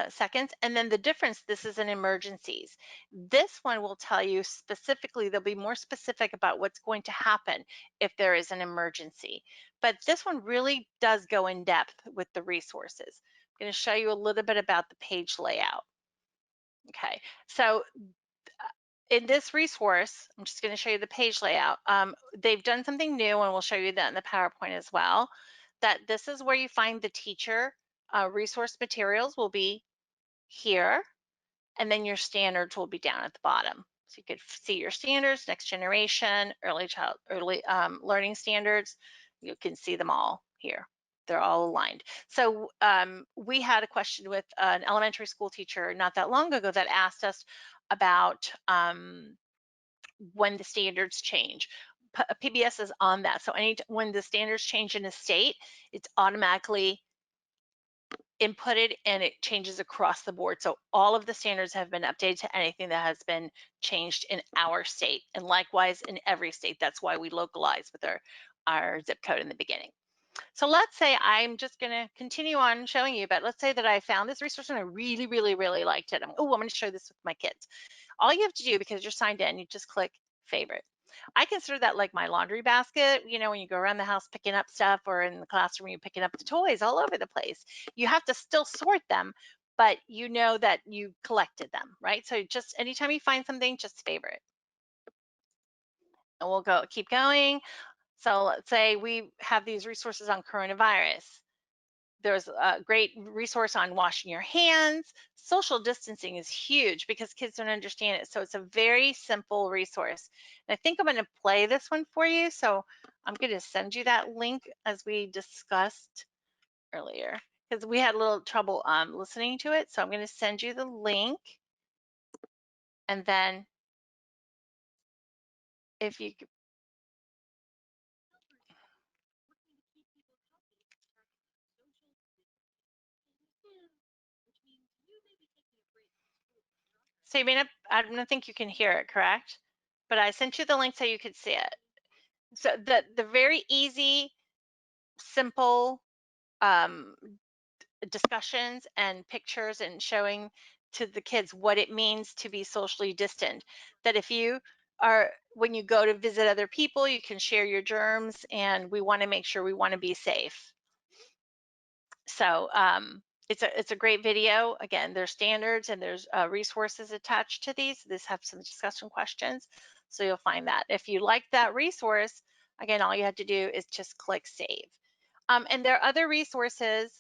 seconds. And then the difference, this is in emergencies. This one will tell you specifically, they'll be more specific about what's going to happen if there is an emergency. But this one really does go in depth with the resources. I'm going to show you a little bit about the page layout. Okay, so in this resource, I'm just going to show you the page layout. They've done something new, and we'll show you that in the PowerPoint as well, that this is where you find the teacher resource materials will be here, and then your standards will be down at the bottom. So you could see your standards, next generation, early learning standards. You can see them all here. They're all aligned. So we had a question with an elementary school teacher not that long ago that asked us about when the standards change. PBS is on that. So when the standards change in a state, it's automatically inputted and it changes across the board. So all of the standards have been updated to anything that has been changed in our state, and likewise in every state. That's why we localize with our zip code in the beginning. So let's say I'm just going to continue on showing you, but let's say that I found this resource and I really, really, really liked it. I'm going to share this with my kids. All you have to do, because you're signed in, you just click favorite. I consider that like my laundry basket. You know, when you go around the house picking up stuff, or in the classroom, you're picking up the toys all over the place. You have to still sort them, but you know that you collected them, right? So just anytime you find something, just favorite. And we'll keep going. So let's say we have these resources on coronavirus. There's a great resource on washing your hands. Social distancing is huge because kids don't understand it. So it's a very simple resource. And I think I'm going to play this one for you. So I'm going to send you that link as we discussed earlier, because we had a little trouble listening to it. So I'm going to send you the link. And then if you could, so you may not, I don't think you can hear it, correct? But I sent you the link so you could see it. So the very easy, simple discussions and pictures and showing to the kids what it means to be socially distant. That if you are, when you go to visit other people, you can share your germs, and we want to make sure we want to be safe. So it's a great video. Again, there's standards and there's resources attached to these. This has some discussion questions, so you'll find that. If you like that resource, again, all you have to do is just click save. And there are other resources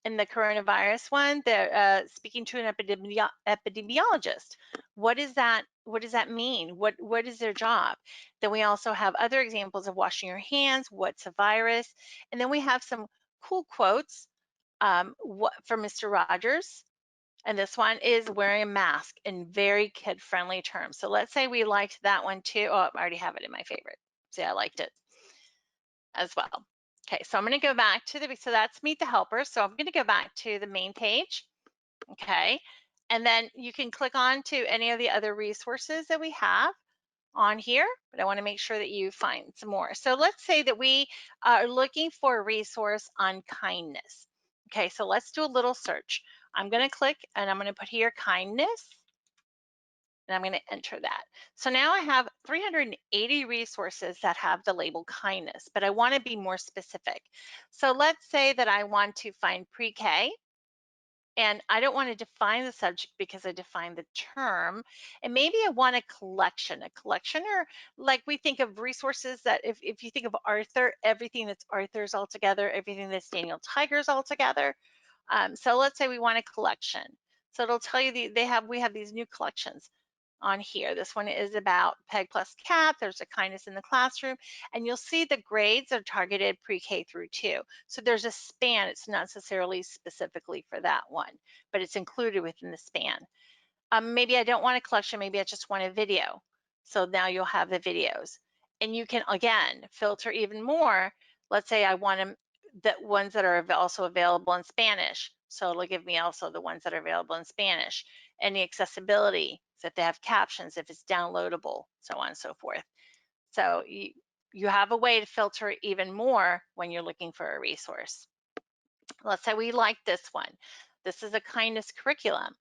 in the coronavirus one. They're speaking to an epidemiologist. What is that? What does that mean? What is their job? Then we also have other examples of washing your hands. What's a virus? And then we have some cool quotes from Mr. Rogers. And this one is wearing a mask in very kid-friendly terms. So let's say we liked that one too. Oh, I already have it in my favorite. See, I liked it as well. Okay, so I'm going to go back to so that's Meet the Helper. So I'm going to go back to the main page. Okay, and then you can click on to any of the other resources that we have on here, but I want to make sure that you find some more. So let's say that we are looking for a resource on kindness. Okay, so let's do a little search. I'm going to click and I'm going to put here kindness. And I'm going to enter that. So now I have 380 resources that have the label kindness, but I want to be more specific. So let's say that I want to find pre-K, and I don't want to define the subject because I define the term. And maybe I want a collection, or like we think of resources that if you think of Arthur, everything that's Arthur's all together, everything that's Daniel Tiger's all together. So let's say we want a collection. So it'll tell you we have these new collections on here. This one is about PEG plus CAP. There's a kindness in the classroom, and you'll see the grades are targeted pre-K through 2. So there's a span. It's not necessarily specifically for that one, but it's included within the span. Maybe I don't want a collection. Maybe I just want a video. So now you'll have the videos, and you can again filter even more. Let's say I want the ones that are also available in Spanish. So it'll give me also the ones that are available in Spanish. Any accessibility, so if they have captions, if it's downloadable, so on and so forth. So you have a way to filter even more when you're looking for a resource. Let's say we like this one. This is a kindness curriculum.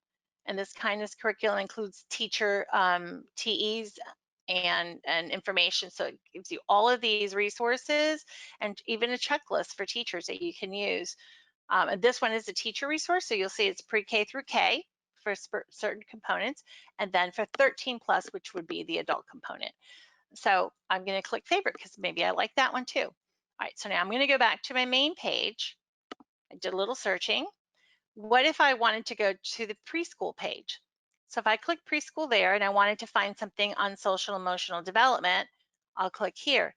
And this kindness curriculum includes teacher TEs and information. So it gives you all of these resources and even a checklist for teachers that you can use. And this one is a teacher resource. So you'll see it's pre-K through K for certain components, and then for 13 plus, which would be the adult component. So I'm going to click favorite because maybe I like that one too. All right, so now I'm going to go back to my main page. I did a little searching. What if I wanted to go to the preschool page? So if I click preschool there and I wanted to find something on social emotional development, I'll click here.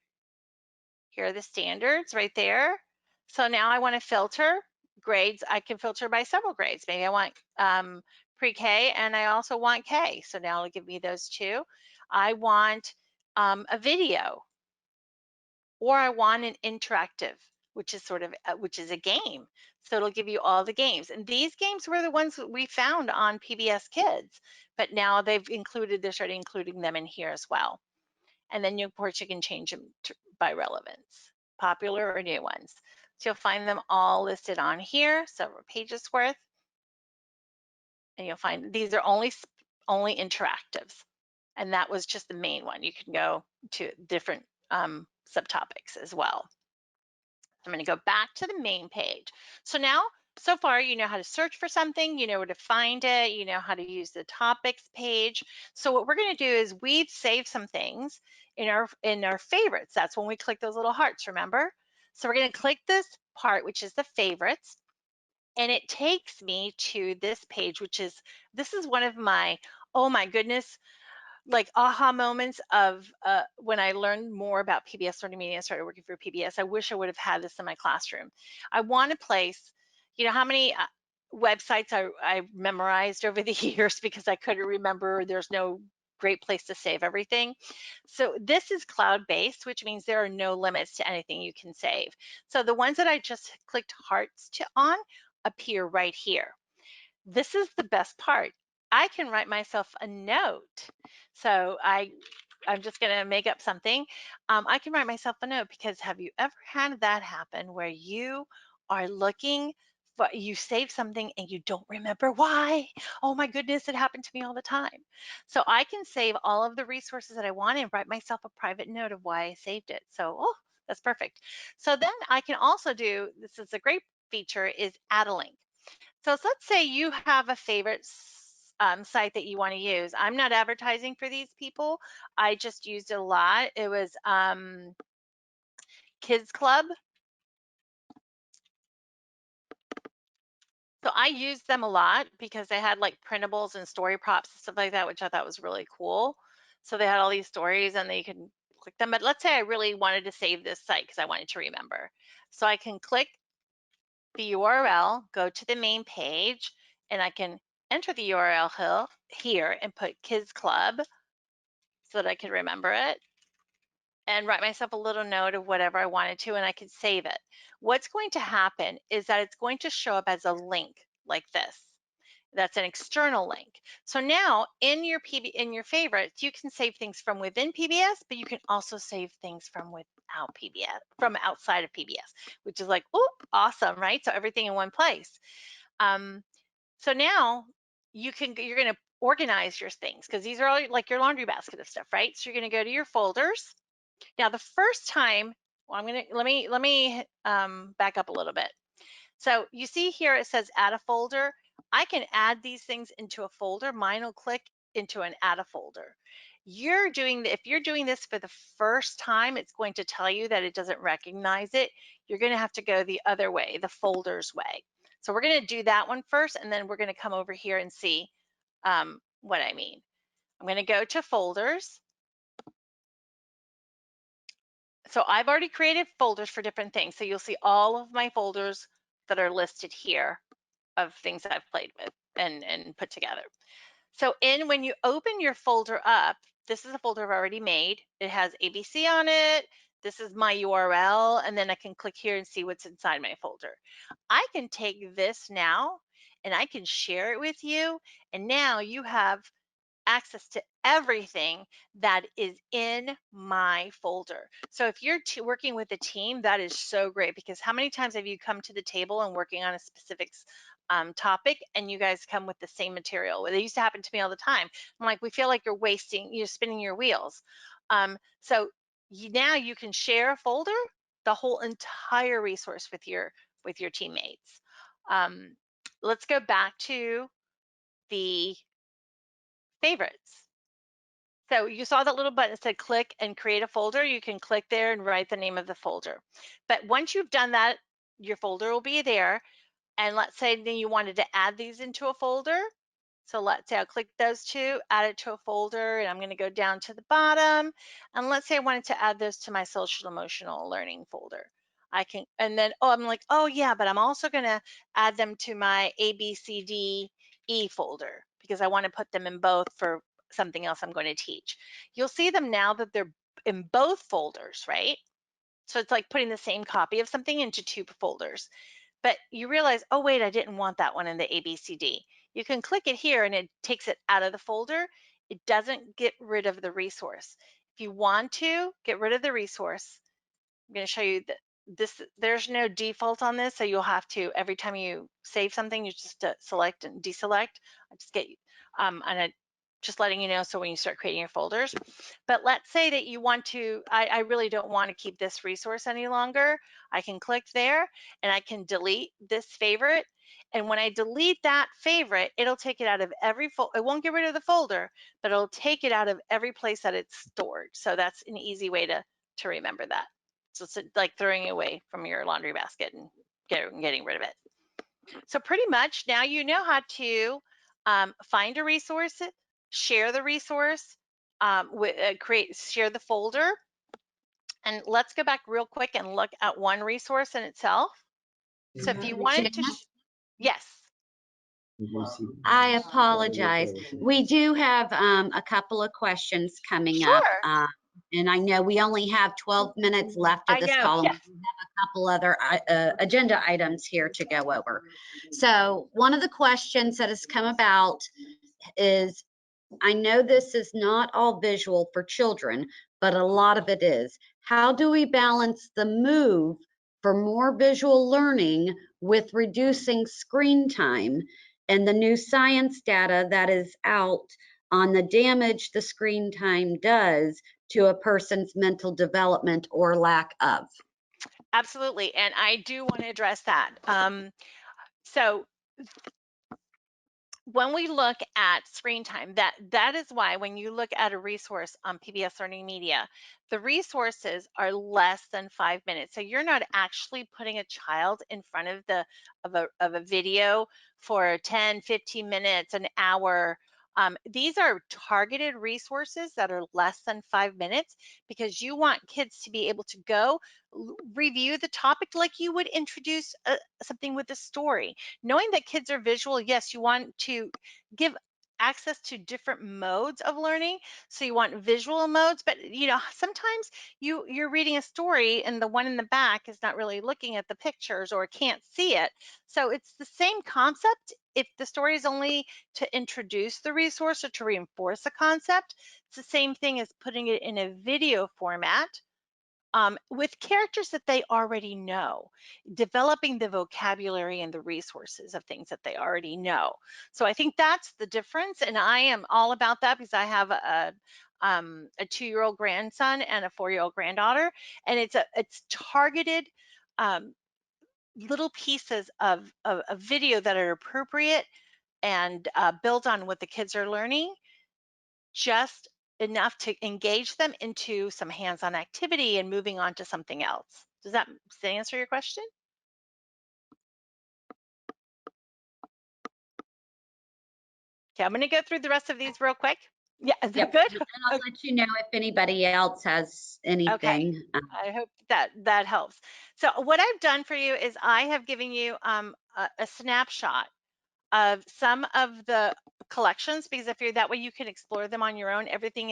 Here are the standards right there. So now I want to filter grades. I can filter by several grades. Maybe I want pre-K and I also want K. So now it'll give me those two. I want a video, or I want an interactive, which is sort of which is a game. So it'll give you all the games, and these games were the ones that we found on PBS Kids, but now they're starting including them in here as well. And then of course you can change them by relevance, popular or new ones. So you'll find them all listed on here, several pages worth, and you'll find these are only interactives, and that was just the main one. You can go to different subtopics as well. I'm going to go back to the main page. So now, so far, you know how to search for something, you know where to find it, you know how to use the topics page. So what we're going to do is we've saved some things in our favorites. That's when we click those little hearts, remember? So we're going to click this part, which is the favorites, and it takes me to this page, this is one of my, oh my goodness, like aha moments of when I learned more about PBS Learning Media and started working for PBS. I wish I would have had this in my classroom. I want a place, you know how many websites I memorized over the years because I couldn't remember, there's no great place to save everything. So this is cloud-based, which means there are no limits to anything you can save. So the ones that I just clicked hearts on appear right here. This is the best part. I can write myself a note. So I'm just going to make up something. I can write myself a note, because have you ever had that happen where you are looking for, you save something and you don't remember why? Oh my goodness, it happened to me all the time. So I can save all of the resources that I want and write myself a private note of why I saved it. So, oh, that's perfect. So then I can also do, this is a great feature, is add a link. So let's say you have a favorite site that you want to use. I'm not advertising for these people. I just used it a lot. It was Kids Club. So I used them a lot because they had like printables and story props and stuff like that, which I thought was really cool. So they had all these stories and they can click them. But let's say I really wanted to save this site because I wanted to remember. So I can click the URL, go to the main page, and I can enter the URL here and put Kids Club so that I could remember it, and write myself a little note of whatever I wanted to, and I could save it. What's going to happen is that it's going to show up as a link like this. That's an external link. So now in your favorites, you can save things from within PBS, but you can also save things from without PBS, from outside of PBS, which is like, oh, awesome, right? So everything in one place. So now you're going to organize your things, because these are all like your laundry basket of stuff, right? So you're going to go to your folders. Now the first time, well, let me back up a little bit. So you see here it says add a folder. I can add these things into a folder. Mine will click into an add a folder. If you're doing this for the first time, it's going to tell you that it doesn't recognize it. You're going to have to go the other way, the folders way. So we're going to do that one first, and then we're going to come over here and see what I mean. I'm going to go to folders. So I've already created folders for different things. So you'll see all of my folders that are listed here of things that I've played with and put together. So when you open your folder up, this is a folder I've already made. It has ABC on it. this is my URL, and then I can click here and see what's inside my folder. I can take this now and I can share it with you, and now you have access to everything that is in my folder. So if you're working with a team, that is so great, because how many times have you come to the table and working on a specific topic and you guys come with the same material? It used to happen to me all the time. I'm like, we feel like you're spinning your wheels. So now you can share a folder, the whole entire resource with your teammates. Let's go back to the favorites. So you saw that little button that said click and create a folder. You can click there and write the name of the folder. But once you've done that, your folder will be there. And let's say then you wanted to add these into a folder. So let's say I'll click those two, add it to a folder, and I'm going to go down to the bottom. And let's say I wanted to add those to my social emotional learning folder. I can, and then, oh, I'm like, oh yeah, but I'm also going to add them to my ABCDE folder because I want to put them in both for something else I'm going to teach. You'll see them now that they're in both folders, right? So it's like putting the same copy of something into two folders. But you realize, oh wait, I didn't want that one in the ABCD. You can click it here and it takes it out of the folder. It doesn't get rid of the resource. If you want to get rid of the resource, I'm going to show you that there's no default on this, so you'll have to, every time you save something, you just select and deselect. I just get just letting you know, so when you start creating your folders. But let's say that you want to, I really don't want to keep this resource any longer. I can click there and I can delete this favorite. And when I delete that favorite, it'll take it out of every folder. It won't get rid of the folder, but it'll take it out of every place that it's stored. So that's an easy way to remember that. So it's like throwing it away from your laundry basket and getting rid of it. So pretty much now you know how to find a resource, share the resource, share the folder. And let's go back real quick and look at one resource in itself. So if you wanted to, yes. I apologize. We do have a couple of questions coming Sure. up. And I know we only have 12 minutes left of this call. Yes. We have a couple other agenda items here to go over. So one of the questions that has come about is, I know this is not all visual for children, but a lot of it is. How do we balance the move for more visual learning with reducing screen time and the new science data that is out on the damage the screen time does to a person's mental development or lack of? Absolutely, and I do want to address that. So when we look at screen time, that is why when you look at a resource on PBS Learning Media, the resources are less than 5 minutes. So you're not actually putting a child in front of a video for 10, 15 minutes, an hour. These are targeted resources that are less than 5 minutes, because you want kids to be able to go review the topic like you would introduce something with a story. Knowing that kids are visual, yes, you want to give access to different modes of learning. So you want visual modes, but sometimes you're reading a story and the one in the back is not really looking at the pictures or can't see it. So it's the same concept. If the story is only to introduce the resource or to reinforce a concept, it's the same thing as putting it in a video format. With characters that they already know, developing the vocabulary and the resources of things that they already know. So I think that's the difference, and I am all about that because I have a 2-year-old grandson and a 4-year-old granddaughter, and it's targeted little pieces of video that are appropriate and build on what the kids are learning, just enough to engage them into some hands-on activity and moving on to something else. Does that answer your question? Okay, I'm going to go through the rest of these real quick. Yeah, is that good? And I'll let you know if anybody else has anything. Okay. I hope that helps. So what I've done for you is I have given you a snapshot of some of the collections, because if you're that way, you can explore them on your own. Everything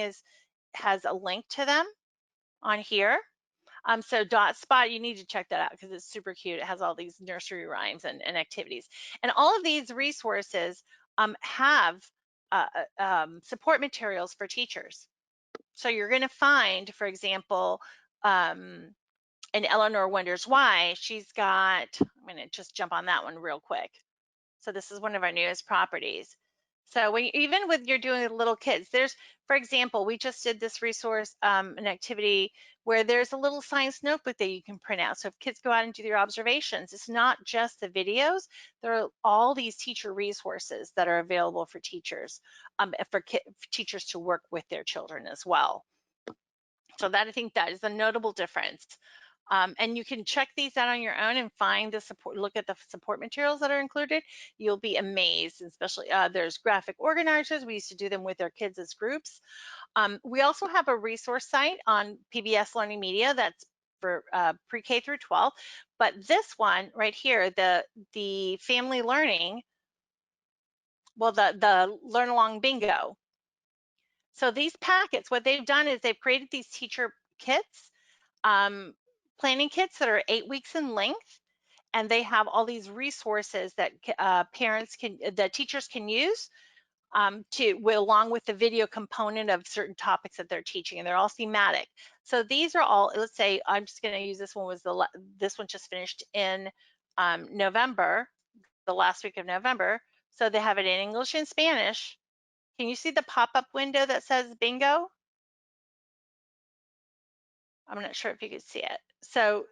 has a link to them on here. So Dot Spot, you need to check that out because it's super cute. It has all these nursery rhymes and activities. And all of these resources have support materials for teachers. So you're going to find, for example, and Eleanor Wonders Why, she's got, I'm going to just jump on that one real quick. So this is one of our newest properties. So when even with you're doing little kids, there's, for example, we just did this resource, an activity where there's a little science notebook that you can print out. So if kids go out and do their observations, it's not just the videos. There are all these teacher resources that are available for teachers, for teachers to work with their children as well. So that, I think that is a notable difference. And you can check these out on your own and find the support, look at the support materials that are included. You'll be amazed, especially there's graphic organizers. We used to do them with our kids as groups. We also have a resource site on PBS Learning Media that's for pre-K through 12. But this one right here, the family learning, well, the Learn Along Bingo. So these packets, what they've done is they've created these teacher kits, planning kits that are 8 weeks in length, and they have all these resources that parents can, that teachers can use along with the video component of certain topics that they're teaching, and they're all thematic. So these are all, let's say, I'm just going to use this one, this one just finished in November, the last week of November. So they have it in English and Spanish. Can you see the pop-up window that says bingo? I'm not sure if you could see it. So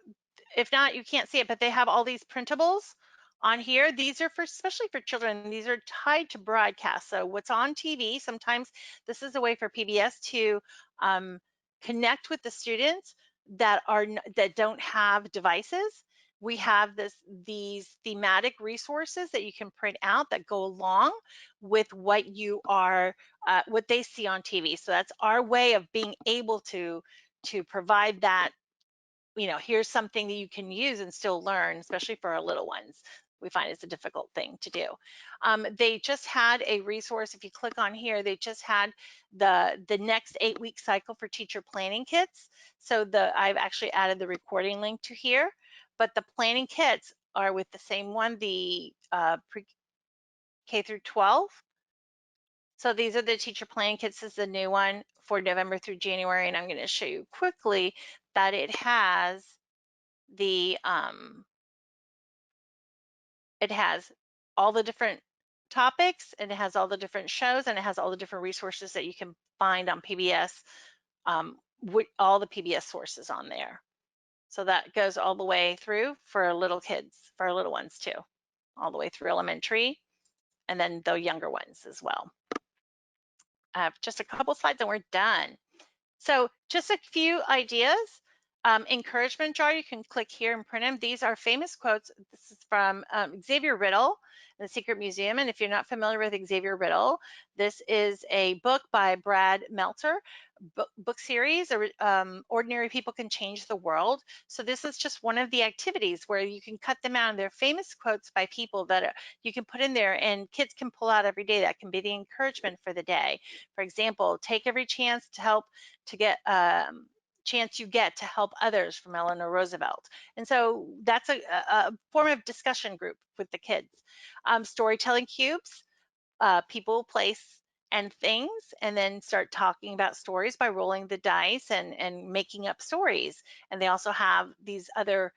if not, you can't see it, but they have all these printables on here. These are for, especially for children, these are tied to broadcast. So what's on TV, sometimes this is a way for PBS to connect with the students that don't have devices. We have these thematic resources that you can print out that go along with what you are, what they see on TV. So that's our way of being able to provide that, you know, here's something that you can use and still learn, especially for our little ones. We find it's a difficult thing to do. They just had a resource. If you click on here, they just had the next 8-week cycle for teacher planning kits. So I've actually added the recording link to here, but the planning kits are with the same one, the pre-K through 12. So these are the teacher planning kits. This is the new one for November through January, and I'm going to show you quickly that it has the it has all the different topics, and it has all the different shows, and it has all the different resources that you can find on PBS, with all the PBS sources on there. So that goes all the way through for little kids, for our little ones too, all the way through elementary, and then the younger ones as well. I have just a couple slides and we're done. So just a few ideas. Encouragement jar, you can click here and print them. These are famous quotes. This is from Xavier Riddle, The Secret Museum. And if you're not familiar with Xavier Riddle, this is a book by Brad Meltzer, book series, Ordinary People Can Change the World. So this is just one of the activities where you can cut them out. And they're famous quotes by people that you can put in there and kids can pull out every day. That can be the encouragement for the day. For example, take every chance to help to get chance you get to help others, from Eleanor Roosevelt. And so that's a form of discussion group with the kids. Storytelling cubes, people, place, and things, and then start talking about stories by rolling the dice and making up stories. And they also have these other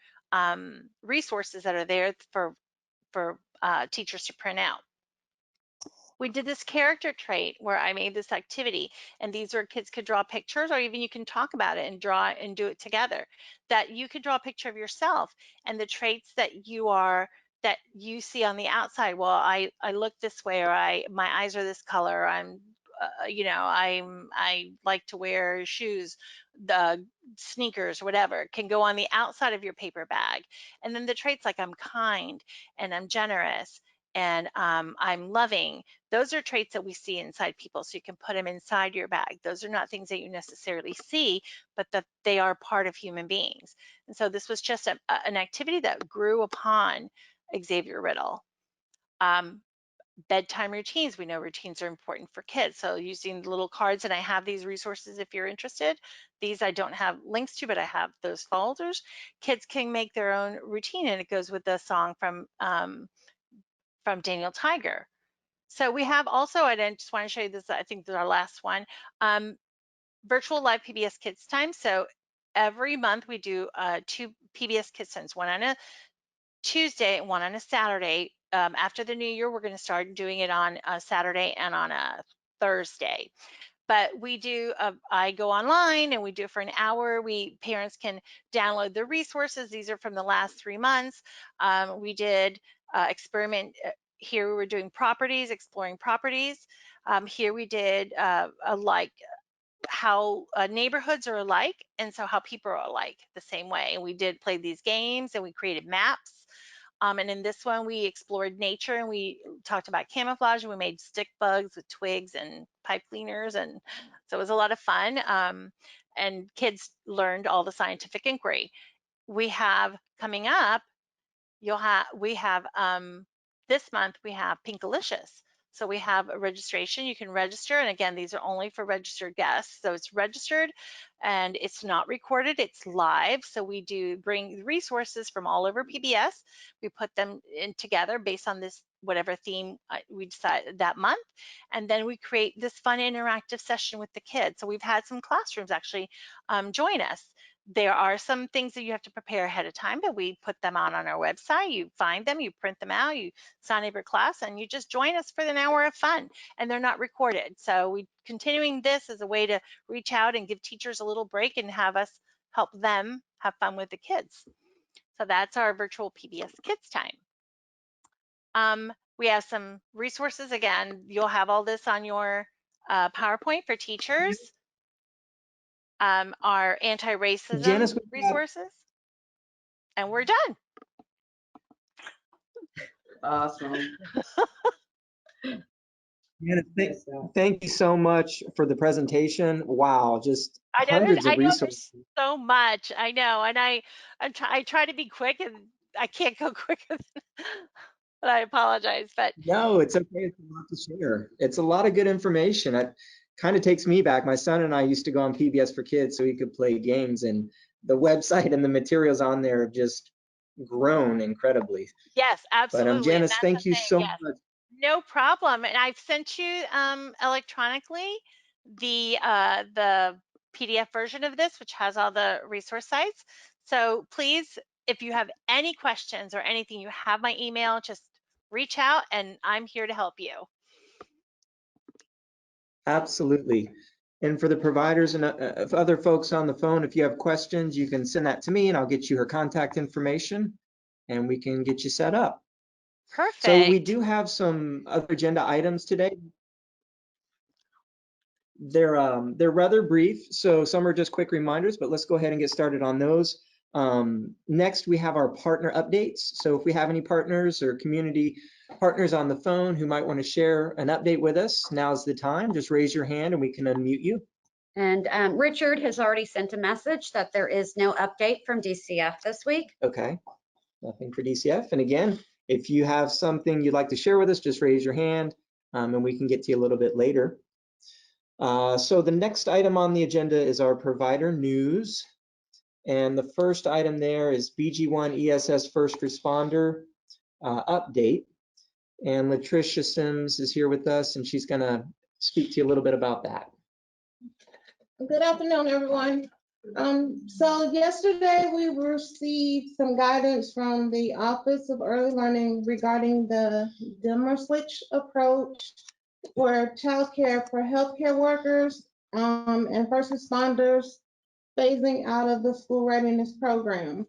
resources that are there for teachers to print out. We did this character trait where I made this activity, and these are kids could draw pictures, or even you can talk about it and draw and do it together. That you could draw a picture of yourself and the traits that you see on the outside. Well, I look this way, or my eyes are this color. I'm you know, I like to wear shoes, the sneakers, whatever, can go on the outside of your paper bag. And then the traits like I'm kind and I'm generous and I'm loving. Those are traits that we see inside people, so you can put them inside your bag. Those are not things that you necessarily see, but that they are part of human beings. And so this was just an activity that grew upon Xavier Riddle. bedtime routines. We know routines are important for kids. So using little cards, and I have these resources if you're interested. These I don't have links to, but I have those folders. Kids can make their own routine, and it goes with the song from Daniel Tiger. So we have also, and I just want to show you this, I think this is our last one, virtual live PBS Kids Time. So every month we do 2 PBS Kids Times, one on a Tuesday and one on a Saturday. After the new year, we're going to start doing it on a Saturday and on a Thursday. But we do, I go online and we do it for an hour. Parents can download the resources. These are from the last 3 months. We did experiment. Here we were doing properties, exploring properties. Here we did how neighborhoods are alike, and so how people are alike the same way. And we did play these games and we created maps. And in this one, we explored nature and we talked about camouflage, and we made stick bugs with twigs and pipe cleaners. And so it was a lot of fun. And kids learned all the scientific inquiry. We have coming up, this month we have Pinkalicious. So we have a registration. You can register, and again, these are only for registered guests. So it's registered and it's not recorded, it's live. So we do bring resources from all over PBS. We put them in together based on this, whatever theme we decide that month. And then we create this fun interactive session with the kids. So we've had some classrooms actually join us. There are some things that you have to prepare ahead of time, but we put them on our website. You find them, you print them out, you sign up your class, and you just join us for an hour of fun, and they're not recorded. So we continuing this as a way to reach out and give teachers a little break and have us help them have fun with the kids. So that's our virtual PBS Kids Time. We have some resources. Again, you'll have all this on your PowerPoint for teachers. Our anti-racism Janice, resources, and we're done. Awesome. Janice, thank you so much for the presentation. Wow, just I know hundreds of resources. there's so much. I know, and I try to be quick, and I can't go quicker than, but I apologize. But No, it's okay. It's a lot to share. It's a lot of good information. It kind of takes me back. My son and I used to go on PBS for Kids so he could play games, and the website and the materials on there have just grown incredibly. yes, absolutely. But Janice, thank you so much. No problem. And I've sent you electronically the PDF version of this, which has all the resource sites. So please, if you have any questions or anything, you have my email, just reach out and I'm here to help you. Absolutely. And for the providers and other folks on the phone, if you have questions, you can send that to me and I'll get you her contact information and we can get you set up. Perfect. So we do have some other agenda items today. They're rather brief, so some are just quick reminders, but let's go ahead and get started on those. Next, we have our partner updates. So if we have any partners or community partners on the phone who might want to share an update with us, now's the time. Just raise your hand and we can unmute you. And Richard has already sent a message that there is no update from DCF this week. Okay, nothing for DCF. And again, if you have something you'd like to share with us, just raise your hand and we can get to you a little bit later. So the next item on the agenda is our provider news. And the first item there is BG1 ESS First Responder update. And Latricia Sims is here with us and she's gonna speak to you a little bit about that. Good afternoon, everyone. So yesterday we received some guidance from the Office of Early Learning regarding the dimmer switch approach for childcare for healthcare workers and first responders phasing out of the school readiness program.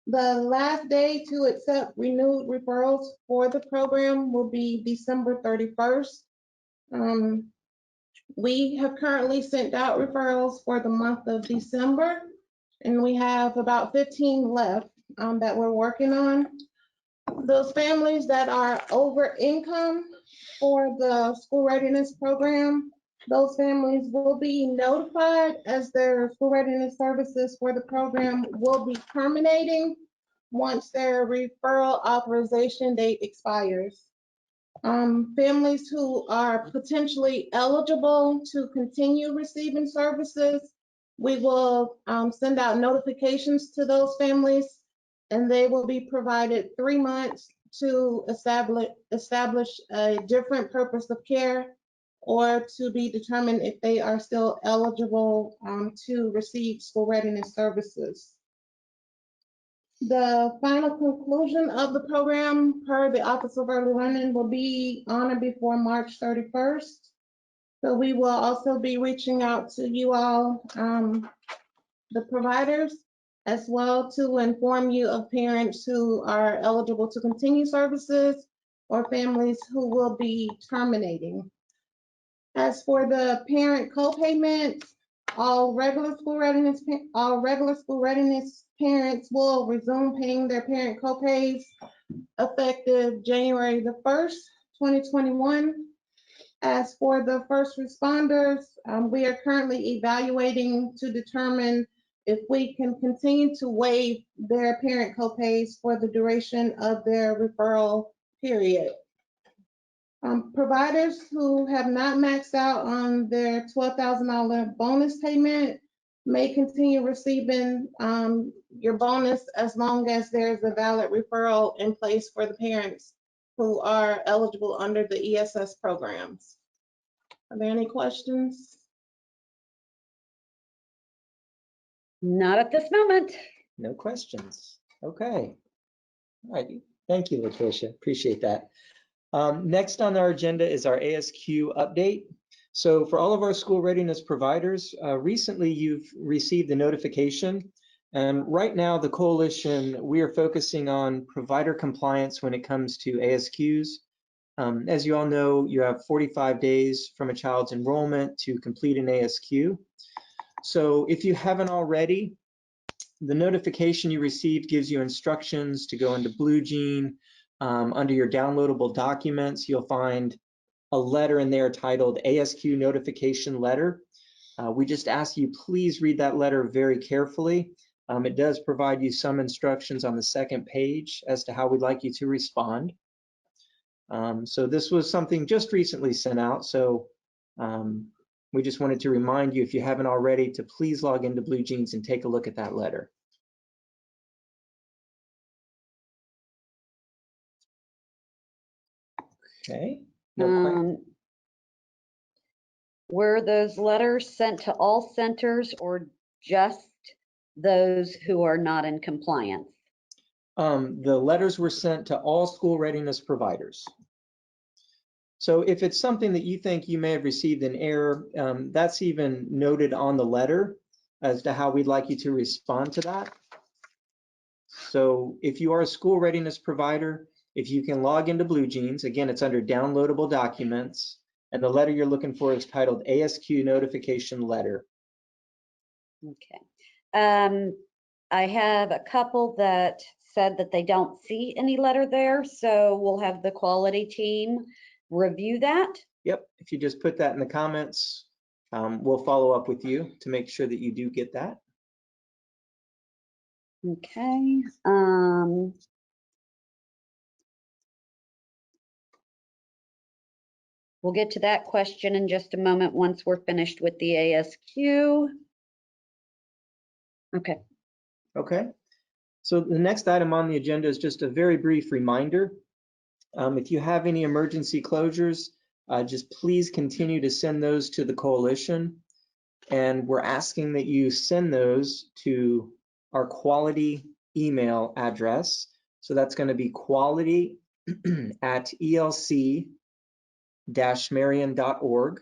The last day to accept renewed referrals for the program will be December 31st. We have currently sent out referrals for the month of December, and we have about 15 left that we're working on. Those families that are over income for the school readiness program, those families will be notified as their school readiness services for the program will be terminating once their referral authorization date expires. Families who are potentially eligible to continue receiving services, we will send out notifications to those families, and they will be provided 3 months to establish a different purpose of care, or to be determined if they are still eligible to receive school readiness services. The final conclusion of the program per the Office of Early Learning will be on or before March 31st. So we will also be reaching out to you all, the providers, as well, to inform you of parents who are eligible to continue services or families who will be terminating. As for the parent co-payment, all regular school readiness parents will resume paying their parent co-pays effective January the 1st, 2021. As for the first responders, we are currently evaluating to determine if we can continue to waive their parent co-pays for the duration of their referral period. Providers who have not maxed out on their $12,000 bonus payment may continue receiving your bonus as long as there's a valid referral in place for the parents who are eligible under the ESS programs. Are there any questions? Not at this moment. No questions. Okay. All right. Thank you, Latricia. Appreciate that. Next on our agenda is our ASQ update. So for all of our school readiness providers, recently you've received a notification. And right now, the coalition, we are focusing on provider compliance when it comes to ASQs. As you all know, you have 45 days from a child's enrollment to complete an ASQ. So if you haven't already, the notification you received gives you instructions to go into BlueJean. Under your downloadable documents, you'll find a letter in there titled ASQ Notification Letter. We just ask you please read that letter very carefully. It does provide you some instructions on the second page as to how we'd like you to respond. So this was something just recently sent out, so we just wanted to remind you, if you haven't already, to please log into BlueJeans and take a look at that letter. Okay. Were those letters sent to all centers or just those who are not in compliance? The letters were sent to all school readiness providers. So if it's something that you think you may have received an error, that's even noted on the letter as to how we'd like you to respond to that. So if you are a school readiness provider, if you can log into BlueJeans, again, it's under downloadable documents, and the letter you're looking for is titled ASQ Notification Letter. Okay. I have a couple that said that they don't see any letter there, so we'll have the quality team review that. Yep, if you just put that in the comments, we'll follow up with you to make sure that you do get that. Okay. We'll get to that question in just a moment once we're finished with the ASQ. Okay. Okay. So the next item on the agenda is just a very brief reminder. If you have any emergency closures, just please continue to send those to the coalition. And we're asking that you send those to our quality email address. So that's going to be quality@elc-marion.org.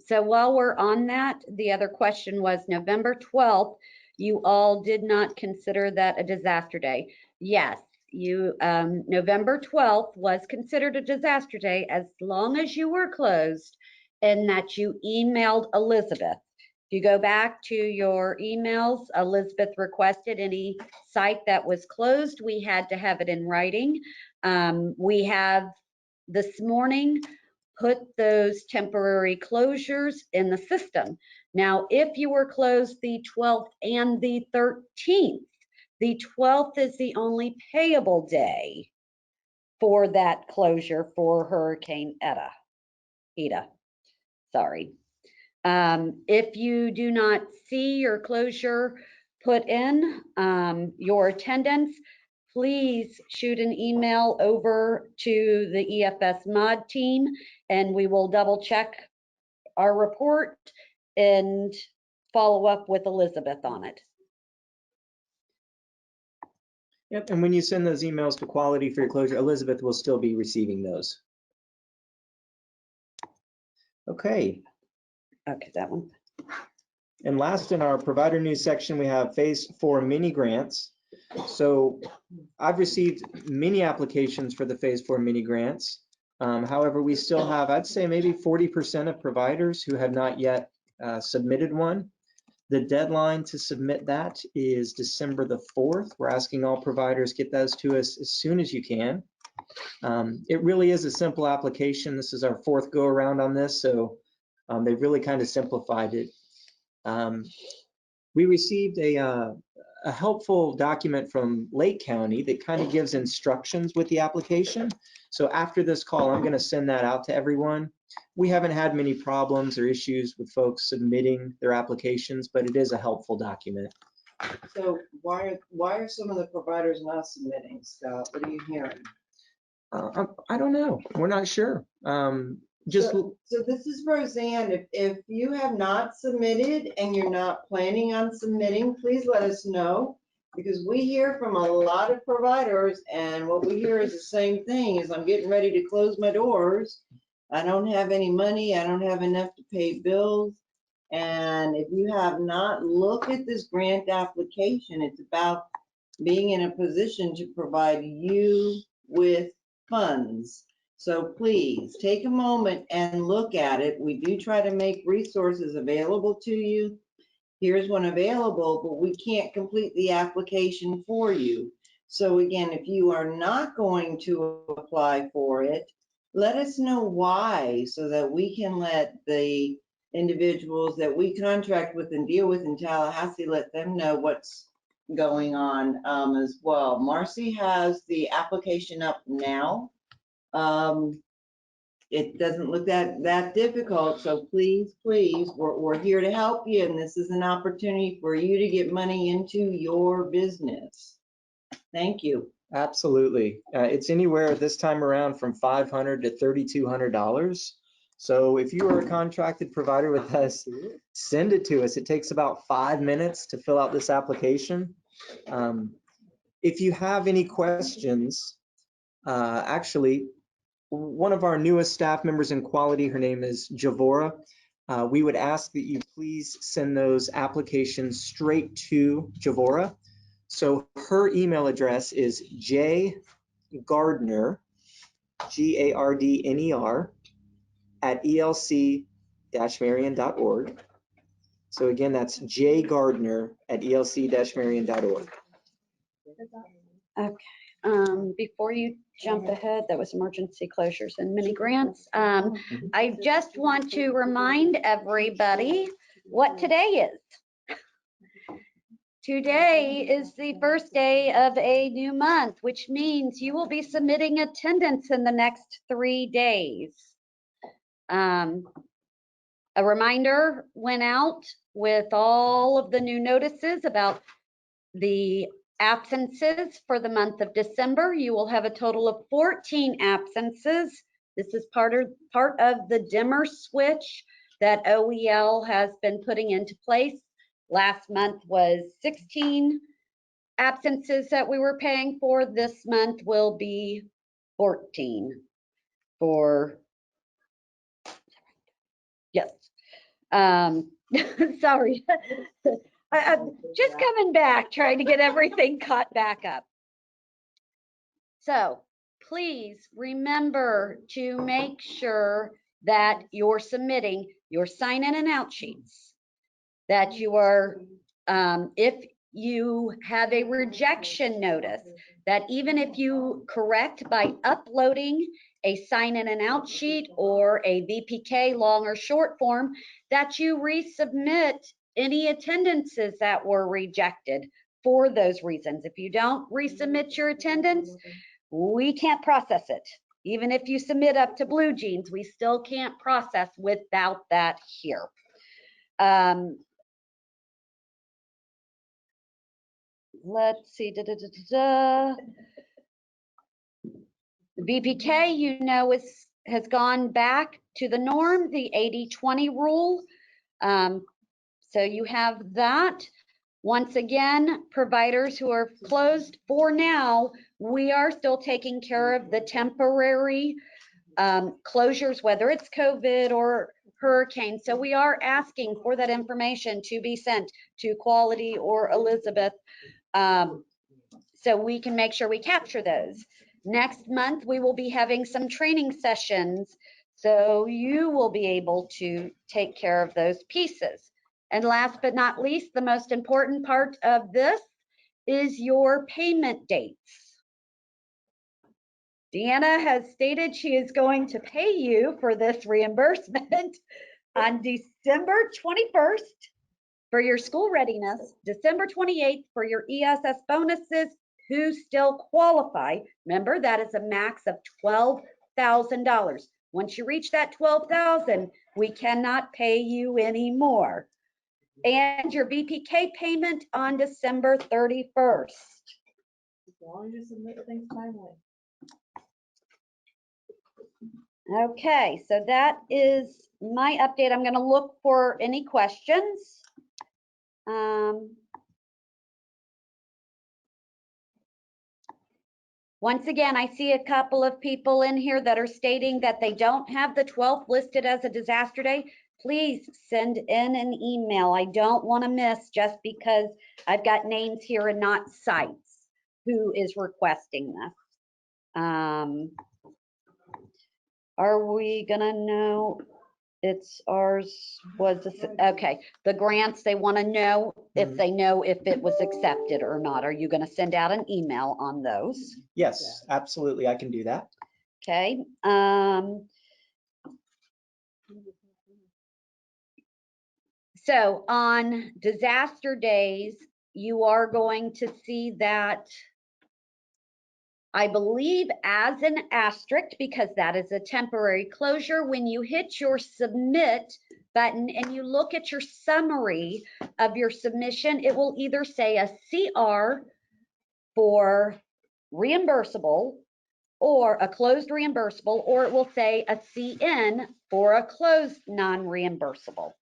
So while we're on that, the other question was November 12th, you all did not consider that a disaster day. Yes, November 12th was considered a disaster day as long as you were closed and that you emailed Elizabeth. If you go back to your emails, Elizabeth requested any site that was closed, we had to have it in writing. We have this morning put those temporary closures in the system. Now, if you were closed the 12th and the 13th, The 12th is the only payable day for that closure for Hurricane Ida. Sorry. If you do not see your closure put in, your attendance, please shoot an email over to the EFS mod team and we will double check our report and follow up with Elizabeth on it. Yep, and when you send those emails to quality for your closure, Elizabeth will still be receiving those. Okay. Okay, that one. And last in our provider news section, we have phase 4 mini grants. So I've received many applications for the phase 4 mini grants. However, we still have, I'd say maybe 40% of providers who have not yet submitted one. The deadline to submit that is December the 4th. We're asking all providers get those to us as soon as you can. It really is a simple application. This is our 4th go around on this, so they've really kind of simplified it. We received a helpful document from Lake County that kind of gives instructions with the application. So after this call, I'm going to send that out to everyone. We haven't had many problems or issues with folks submitting their applications, but it is a helpful document. So why are some of the providers not submitting, Scott? What are you hearing? I don't know. We're not sure. So this is Roseanne. If you have not submitted and you're not planning on submitting, please let us know, because we hear from a lot of providers and what we hear is the same thing, is I'm getting ready to close my doors. I don't have any money. I don't have enough to pay bills. And if you have not looked at this grant application, it's about being in a position to provide you with funds. So please take a moment and look at it. We do try to make resources available to you. Here's one available, but we can't complete the application for you. So again, if you are not going to apply for it, let us know why, so that we can let the individuals that we contract with and deal with in Tallahassee, let them know what's going on as well. Marcy has the application up now. It doesn't look that difficult, so please, we're here to help you, and this is an opportunity for you to get money into your business. Thank you. Absolutely. It's anywhere this time around from $500 to $3,200. So if you are a contracted provider with us, send it to us. It takes about 5 minutes to fill out this application. If you have any questions, actually, one of our newest staff members in quality, her name is Javora. We would ask that you please send those applications straight to Javora. So her email address is jgardner, Gardner, at elc-marion.org. So again, that's jgardner at elc-marion.org. Okay. Before you jump ahead, that was emergency closures and mini grants. I just want to remind everybody what today is. Today is the first day of a new month, which means you will be submitting attendance in the next 3 days. A reminder went out with all of the new notices about the absences for the month of December. You will have a total of 14 absences. This is part of the dimmer switch that OEL has been putting into place. Last month was 16 absences that we were paying for. This month will be 14 for, yes. Sorry. I'm just coming back, trying to get everything caught back up. So please remember to make sure that you're submitting your sign-in and out sheets, that you are, if you have a rejection notice, that even if you correct by uploading a sign-in and out sheet or a VPK long or short form, that you resubmit any attendances that were rejected for those reasons. If you don't resubmit your attendance, we can't process it. Even if you submit up to Blue Jeans, we still can't process without that here. Let's see. The BPK, you know, has gone back to the norm, the 80-20 rule. So you have that. Once again, providers who are closed for now, we are still taking care of the temporary closures, whether it's COVID or hurricane. So we are asking for that information to be sent to Quality or Elizabeth, so we can make sure we capture those. Next month, we will be having some training sessions, so you will be able to take care of those pieces. And last but not least, the most important part of this is your payment dates. Deanna has stated she is going to pay you for this reimbursement on December 21st for your school readiness, December 28th for your ESS bonuses who still qualify. Remember, that is a max of $12,000. Once you reach that $12,000, we cannot pay you anymore. And your BPK payment on December 31st. As long as you submit things timely. Okay, so that is my update. I'm going to look for any questions. Once again, I see a couple of people in here that are stating that they don't have the 12th listed as a disaster day. Please send in an email. I don't want to miss just because I've got names here and not sites who is requesting this. Are we gonna know it's ours? Was this okay? The grants, they want to know if they know if it was accepted or not. Are you going to send out an email on those? Yes, absolutely. I can do that. Okay. So on disaster days, you are going to see that, I believe, as an asterisk, because that is a temporary closure. When you hit your submit button and you look at your summary of your submission, it will either say a CR for reimbursable or a closed reimbursable, or it will say a CN for a closed non-reimbursable.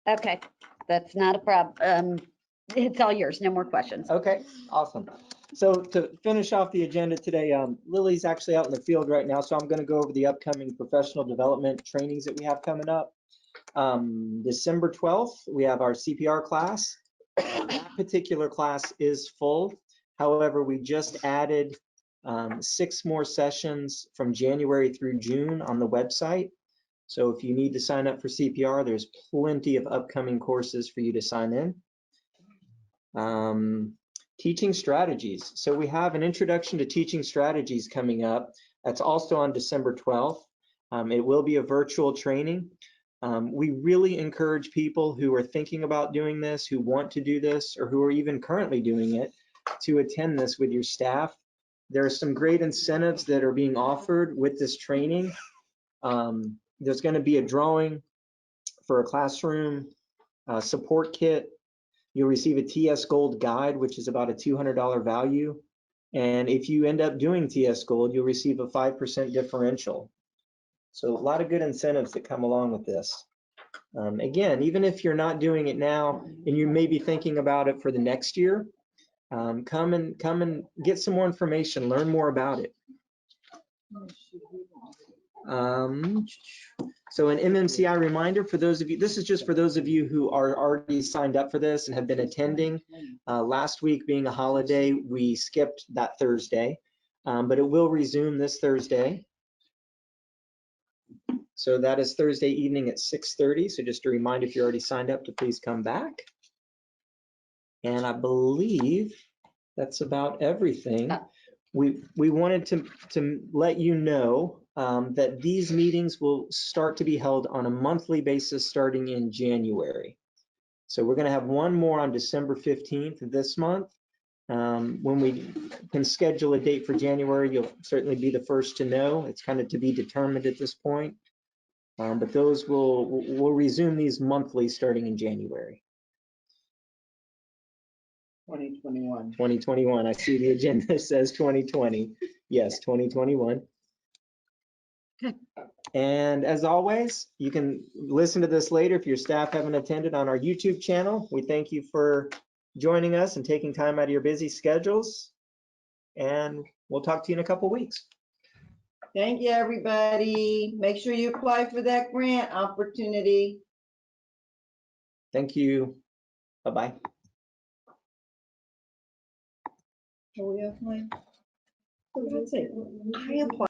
Okay, that's not a problem. It's all yours. No more questions. Okay, awesome. So to finish off the agenda today, Lily's actually out in the field right now, so I'm going to go over the upcoming professional development trainings that we have coming up. December 12th, we have our CPR class. That particular class is full. However, we just added 6 more sessions from January through June on the website. So if you need to sign up for CPR, there's plenty of upcoming courses for you to sign in. Teaching strategies. So we have an introduction to teaching strategies coming up. That's also on December 12th. It will be a virtual training. We really encourage people who are thinking about doing this, who want to do this, or who are even currently doing it, to attend this with your staff. There are some great incentives that are being offered with this training. There's going to be a drawing for a classroom support kit. You'll receive a TS Gold guide, which is about a $200 value. And if you end up doing TS Gold, you'll receive a 5% differential. So a lot of good incentives that come along with this. Again, even if you're not doing it now and you may be thinking about it for the next year, come and get some more information, learn more about it. So an MMCI reminder for those of you, this is just for those of you who are already signed up for this and have been attending. Last week being a holiday, we skipped that Thursday, but it will resume this Thursday. So that is Thursday evening at 6:30. So just a reminder, if you're already signed up, to please come back. And I believe that's about everything. We wanted to let you know that these meetings will start to be held on a monthly basis starting in January. So we're going to have one more on December 15th this month. When we can schedule a date for January, you'll certainly be the first to know. It's kind of to be determined at this point. But those we'll resume these monthly starting in January. 2021. 2021. I see the agenda says 2020. Yes, 2021. Okay. And as always, you can listen to this later if your staff haven't attended on our YouTube channel. We thank you for joining us and taking time out of your busy schedules. And we'll talk to you in a couple weeks. Thank you, everybody. Make sure you apply for that grant opportunity. Thank you. Bye-bye. Are we offline? I applied.